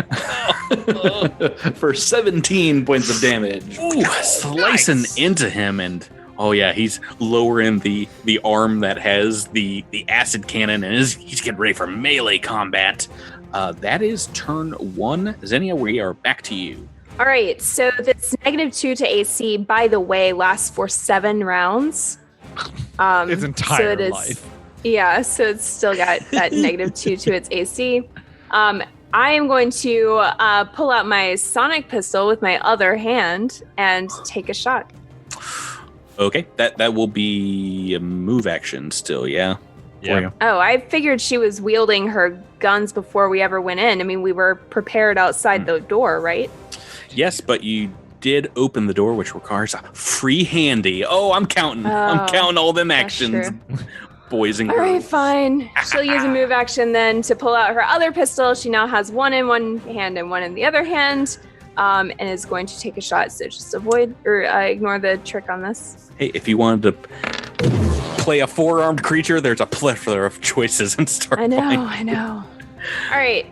For 17 points of damage. Ooh, slicing into him, and oh yeah, he's lowering the arm that has the acid cannon, and he's getting ready for melee combat. That is turn 1. Zinnia, we are back to you. All right, so this -2 to AC, by the way, lasts for 7 rounds. Its entire life. Yeah, so it's still got that -2 to its AC. I am going to pull out my sonic pistol with my other hand and take a shot. Okay, that will be a move action still, yeah? Yeah. Oh, I figured she was wielding her guns before we ever went in. I mean, we were prepared outside the door, right? Yes, but you did open the door, which requires a free handy. Oh, I'm counting. I'm counting all them actions, boys and girls. All right, fine. She'll use a move action then to pull out her other pistol. She now has one in one hand and one in the other hand, and is going to take a shot. So just avoid or ignore the trick on this. Hey, if you wanted to play a 4-armed creature, there's a plethora of choices in Starfinder. I know. All right,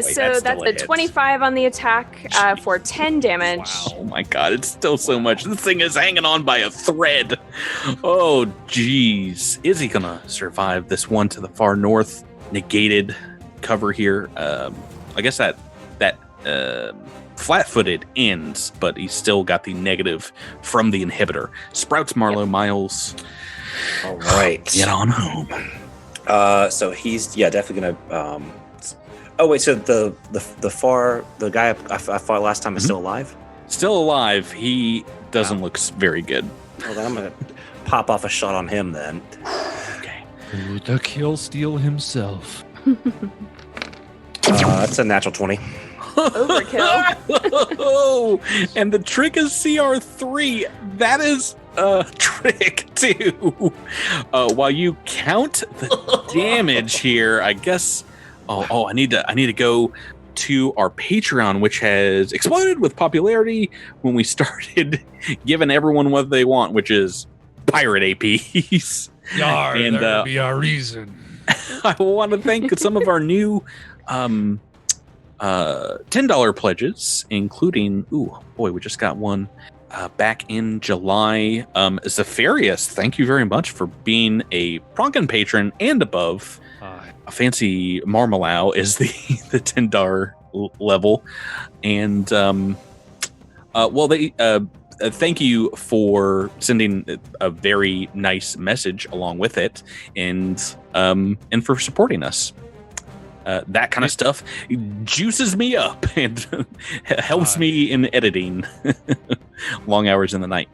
so that's a 25 on the attack for 10 damage. Wow, oh my god, it's still so much. This thing is hanging on by a thread. Oh, jeez. Is he gonna survive this one to the far north? Negated cover here. I guess that flat-footed ends, but he's still got the negative from the inhibitor. Sprouts, Marlowe, Miles. All right. Get on home. So he's definitely gonna. Oh wait, so the guy I fought last time is still alive? Still alive. He doesn't look very good. Well, then I'm gonna pop off a shot on him then. Okay. Ooh, the kill steal himself. That's a natural 20. Overkill. Oh, and the trick is CR3. That is trick too. While you count the damage here, I guess. I need to go to our Patreon, which has exploded with popularity when we started giving everyone what they want, which is pirate APs. Yar, And, there be our reason. I want to thank some of our new $10 pledges, including, we just got one back in July. Zephyrius, thank you very much for being a Pronkin patron and above. A fancy Marmalao is the $10 level. And, thank you for sending a very nice message along with it, and for supporting us. That kind of stuff juices me up and helps me in editing long hours in the night.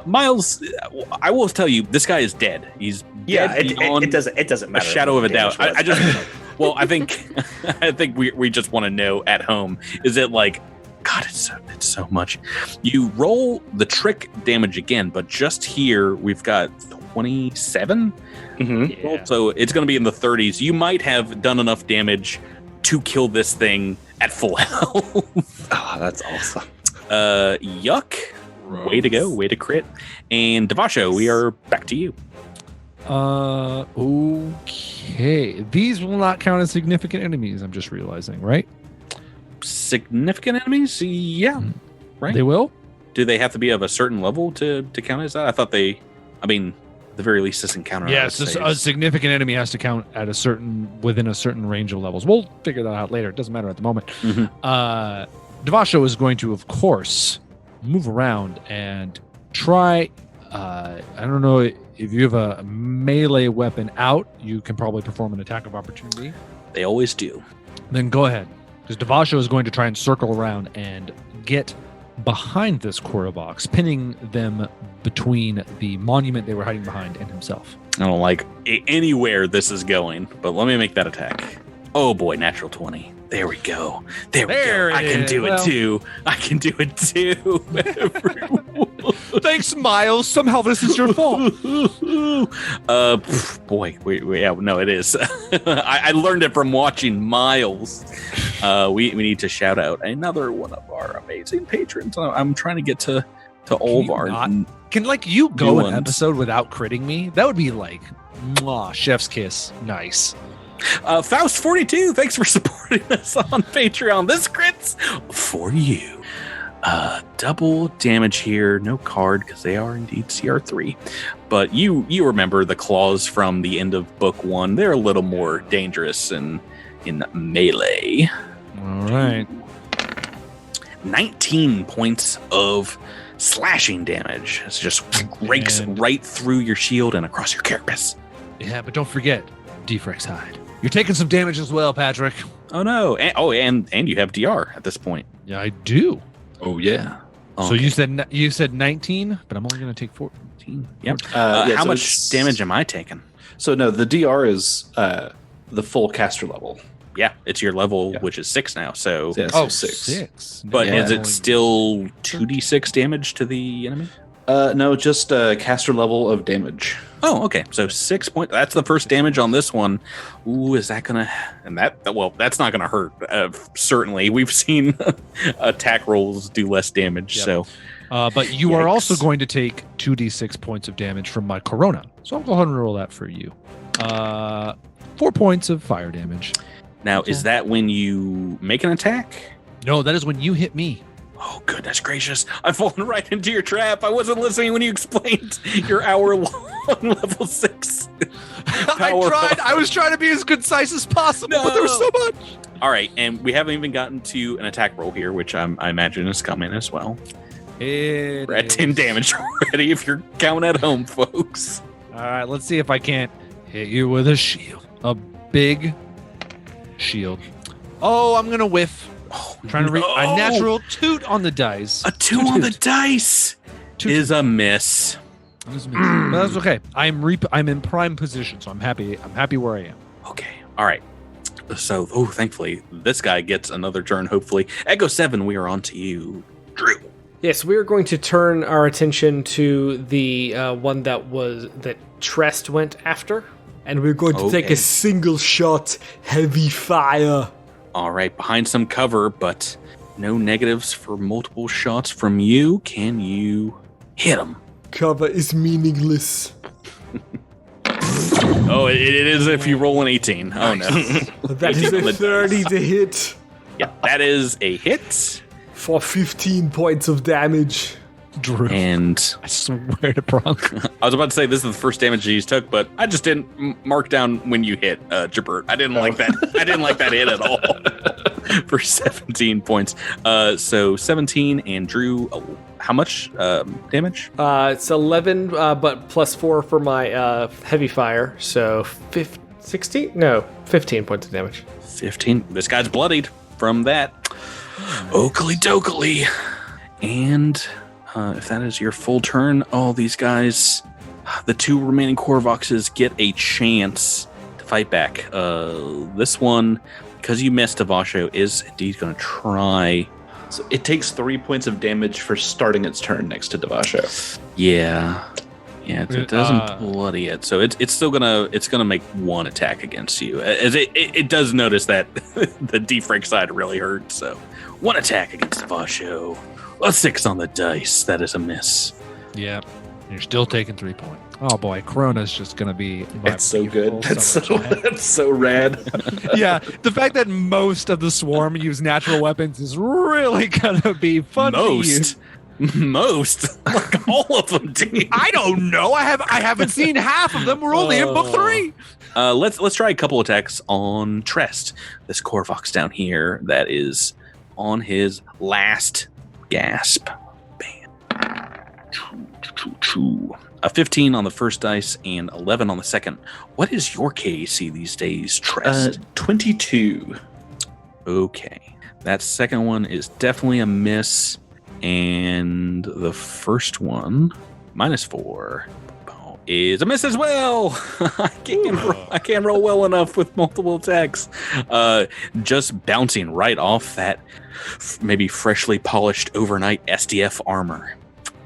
Miles, I will tell you, this guy is dead. He's dead it doesn't matter. A shadow of a doubt. I just, I think we just want to know at home. Is it like, God, it's so much. You roll the trick damage again, but just here we've got 27. Mm-hmm. Yeah. So it's going to be in the 30s. You might have done enough damage to kill this thing at full health. Oh, that's awesome. Yuck. Gross. Way to go. Way to crit. And Devasho, we are back to you. Okay. These will not count as significant enemies, I'm just realizing, right? Significant enemies? Yeah. Right. They will? Do they have to be of a certain level to count as that? I thought at the very least, this encounter. Yes, a significant enemy has to count at within a certain range of levels. We'll figure that out later. It doesn't matter at the moment. Mm-hmm. Devasho is going to, of course, move around and try. I don't know if you have a melee weapon out. You can probably perform an attack of opportunity. They always do. Then go ahead, because Devasho is going to try and circle around and get behind this Korra box, pinning them between the monument they were hiding behind and himself. I don't like anywhere this is going, but let me make that attack. Oh boy, natural 20. There we go. There we go. I can do it too. I can do it too. Thanks, Miles. Somehow this is your fault. No, it is. I learned it from watching Miles. We need to shout out another one of our amazing patrons. I'm trying to get to all of our. Can you go an ones. Episode without critting me? That would be like, mwah, chef's kiss. Nice. Faust 42, thanks for supporting us on Patreon. This crit's for you. Double damage here, no card because they are indeed CR3. But you remember the claws from the end of book 1. They're a little more dangerous in melee. All right. 19 points of slashing damage. It just rakes right through your shield and across your carapace. Yeah, but don't forget, Defrex Hide. You're taking some damage as well, Patrick. Oh no! And you have DR at this point. Yeah, I do. Oh yeah. So you said 19, but I'm only going to take 14. Yep. How much damage am I taking? So no, the DR is the full caster level. Yeah, it's your level, which is 6 now. So 6. But is it still 2d6 damage to the enemy? No, just caster level of damage. Oh, okay. So 6 points. That's the first damage on this one. Ooh, is that gonna? And that's not gonna hurt. Certainly, we've seen attack rolls do less damage. Yep. So, but you are also going to take 2d6 points of damage from my Corona. So I'll go ahead and roll that for you. 4 points of fire damage. Now, is that when you make an attack? No, that is when you hit me. Oh, goodness gracious. I've fallen right into your trap. I wasn't listening when you explained your hour-long level 6. I was trying to be as concise as possible, but there was so much. All right, and we haven't even gotten to an attack roll here, which I imagine is coming as well. We're at 10 damage already if you're counting at home, folks. All right, let's see if I can't hit you with a shield. A big shield. Oh, I'm going to whiff. Trying to read a natural toot on the dice. A 2 on the dice is a miss. But that's okay. I'm in prime position, so I'm happy. I'm happy where I am. Okay. All right. So, thankfully, this guy gets another turn. Hopefully, Echo 7. We are on to you, Drew. Yes, we are going to turn our attention to the one that Trest went after, and we're going to take a single shot, heavy fire. All right, behind some cover, but no negatives for multiple shots from you. Can you hit him? Cover is meaningless. Oh, it is if you roll an 18. Oh, no. That is a 30 to hit. Yeah, that is a hit. For 15 points of damage. Drew. And I swear to Bronk. I was about to say this is the first damage you took, but I just didn't mark down when you hit, Jabert. I didn't like that. I didn't like that hit at all. For 17 points. So 17 and Drew, how much damage? It's 11, but plus 4 for my heavy fire. So 16? No, 15 points of damage. 15. This guy's bloodied from that. Oakley dokley. And if that is your full turn, all these guys, the 2 remaining Korvoxes get a chance to fight back. This one, because you missed, Devasho is indeed going to try. So it takes 3 points of damage for starting its turn next to Devasho. Yeah, it doesn't bloody it, so it's still gonna make one attack against you. As it does notice that the defrank side really hurt. So one attack against Devasho. A 6 on the dice. That is a miss. Yeah, you're still taking 3 points. Oh boy, Corona's just gonna be. That's so good. That's so rad. Yeah, the fact that most of the swarm use natural weapons is really gonna be fun. Most, like all of them do. I don't know. I haven't seen half of them. We're only in book 3. Let's try a couple attacks on Trest, this Korvox down here that is on his last gasp. Bam. A 15 on the first dice and 11 on the second. What is your KAC these days, Trest? 22. Okay, that second one is definitely a miss. And the first one, -4, is a miss as well. I can't roll well enough with multiple attacks. Just bouncing right off that maybe freshly polished overnight SDF armor.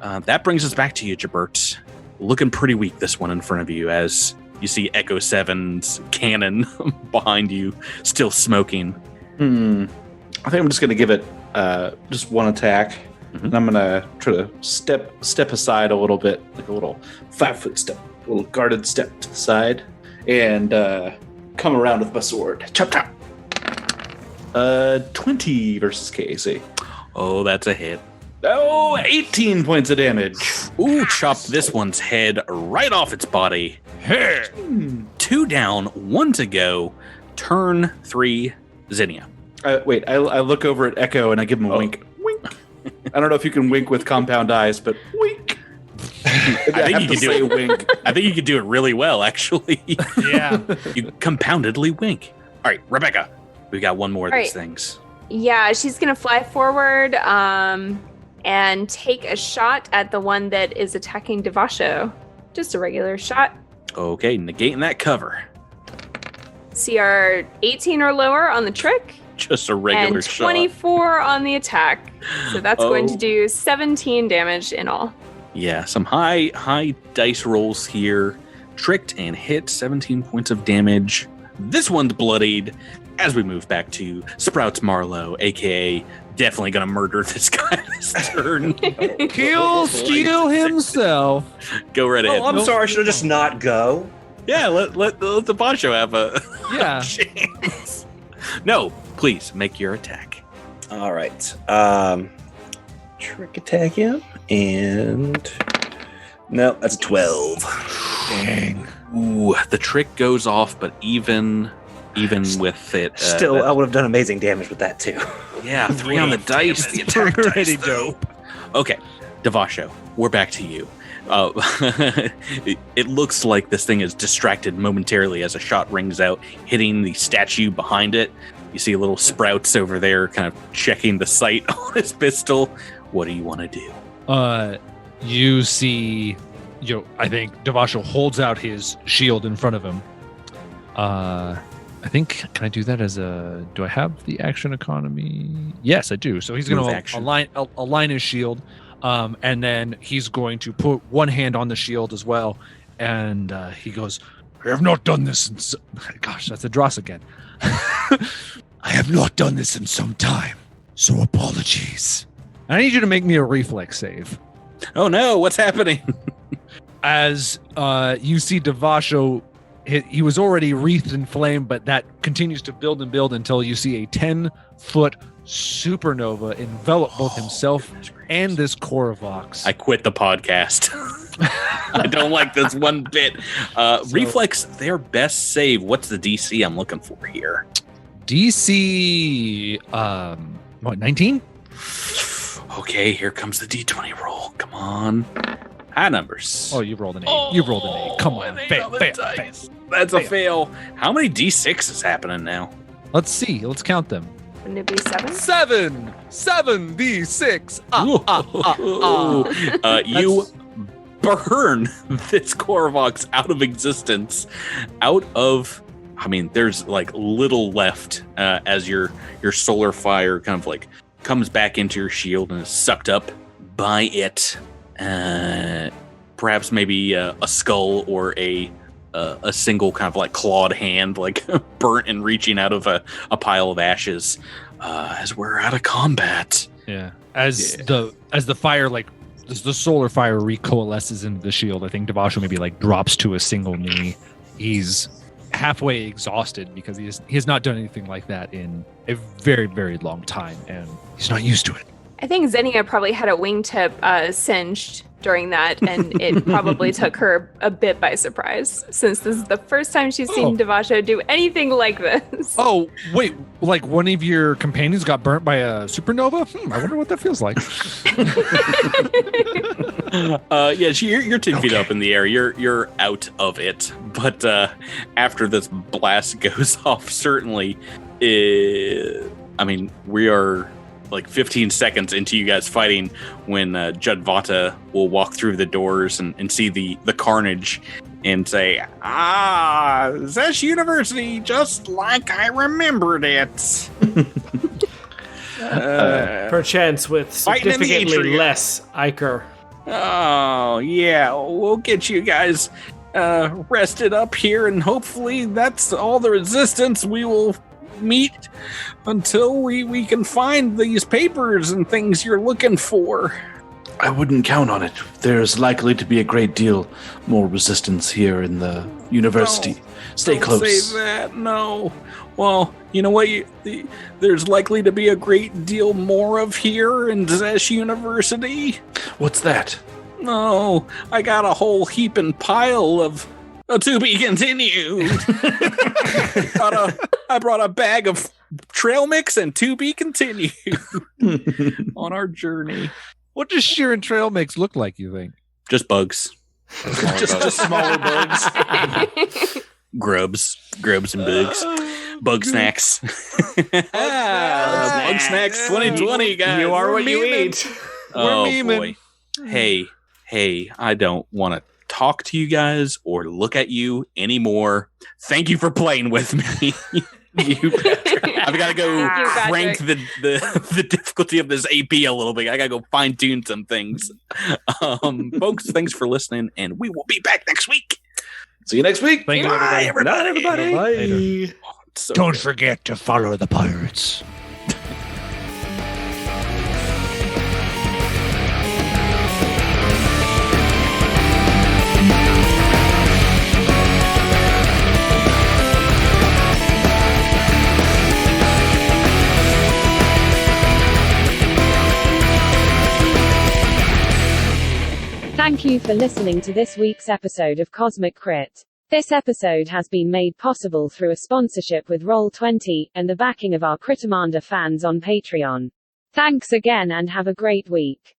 That brings us back to you, Jabert. Looking pretty weak, this one in front of you, as you see Echo 7's cannon behind you, still smoking. I think I'm just going to give it just one attack. And I'm gonna try to step aside a little bit, like a little 5-foot step, a little guarded step to the side, and come around with my sword. Chop chop. 20 versus KAC. Oh, that's a hit. Oh, 18 points of damage. Ooh, chop this one's head right off its body. Hey. 2 down, 1 to go. Turn 3, Zinnia. Wait, I look over at Echo and I give him a wink. Wink. I don't know if you can wink with compound eyes, but wink. I think you can do it. Wink. I think you can do it really well, actually. Yeah. You compoundedly wink. All right, Rebecca, we got one more of these things. Yeah, she's going to fly forward and take a shot at the one that is attacking Devasho. Just a regular shot. Okay, negating that cover. CR 18 or lower on the trick. Just a regular and shot. 24 on the attack. So that's going to do 17 damage in all. Yeah, some high dice rolls here. Tricked and hit, 17 points of damage. This one's bloodied. As we move back to Sprouts Marlowe, aka definitely gonna murder this guy this turn. He'll steal himself. Go right ahead. Oh, I'm sorry. Should I just not go? Yeah, let the poncho have a Yeah. chance. No, please make your attack. All right. Trick attack him, and no, that's a 12. Dang. Ooh, the trick goes off, but even with it, Still, I would have done amazing damage with that too. Yeah, 3 on the dice. The attack Pretty dice, though. Okay, Devasho, we're back to you. It looks like this thing is distracted momentarily as a shot rings out, hitting the statue behind it. You see little Sprouts over there kind of checking the sight on his pistol. What do you want to do? You see, I think Devasho holds out his shield in front of him. I think, can I do that as a, do I have the action economy? Yes, I do. So he's going to align his shield, and then he's going to put one hand on the shield as well, and he goes, I have not done this in gosh, that's a Dross again. I have not done this in some time, so apologies. I need you to make me a reflex save. Oh no, what's happening? As you see Devasho, he was already wreathed in flame, but that continues to build and build until you see a 10-foot supernova envelop both himself and this Korvox. I quit the podcast. I don't like this one bit. Reflex, their best save. What's the DC I'm looking for here? DC, 19? Okay, here comes the D20 roll. Come on. High numbers. Oh, you rolled an 8. You rolled an 8. Come on. Fail. That's a fail. How many D6 is happening now? Let's see. Let's count them. Wouldn't it be 7? 7 D6. You burn this Korvox out of existence. There's like little left as your solar fire kind of like comes back into your shield and is sucked up by it. Perhaps maybe a skull or a single kind of like clawed hand, like burnt and reaching out of a pile of ashes. As we're out of combat. Yeah. As the fire, like as the solar fire recoalesces into the shield, I think Devasho maybe like drops to a single knee. He's halfway exhausted because he has not done anything like that in a very, very long time, and he's not used to it. I think Zinnia probably had a wingtip singed during that, and it probably took her a bit by surprise, since this is the first time she's seen Devasho do anything like this. Oh, wait, like one of your companions got burnt by a supernova? I wonder what that feels like. You're 10 feet up in the air. You're out of it. But after this blast goes off, certainly, we are like 15 seconds into you guys fighting when Judvata will walk through the doors and see the carnage and say, Zessh University, just like I remembered it. Perchance with significantly less Iker. Oh, yeah, we'll get you guys rested up here, and hopefully that's all the resistance we will meet until we can find these papers and things you're looking for. I wouldn't count on it. There's likely to be a great deal more resistance here in the university. Stay close. Don't say that, no. Well, you know what? There's likely to be a great deal more of here in Zessh University. What's that? No, I got a whole heaping pile of to be continued. I brought a bag of trail mix and to be continued on our journey. What does Sheeran trail mix look like, you think? Just bugs. Just smaller bugs. Grubs and bugs. Bug snacks. Bug snacks 2020, guys. You are what you eat. Oh, boy. Hey, I don't want to talk to you guys or look at you anymore. Thank you for playing with me. I've got to go crank the difficulty of this AP a little bit. I got to go fine tune some things. Folks, thanks for listening, and we will be back next week. See you next week. Thank you, everybody. Bye. So Don't forget to follow the pirates. Thank you for listening to this week's episode of Cosmic Crit. This episode has been made possible through a sponsorship with Roll20 and the backing of our Critamander fans on Patreon. Thanks again and have a great week.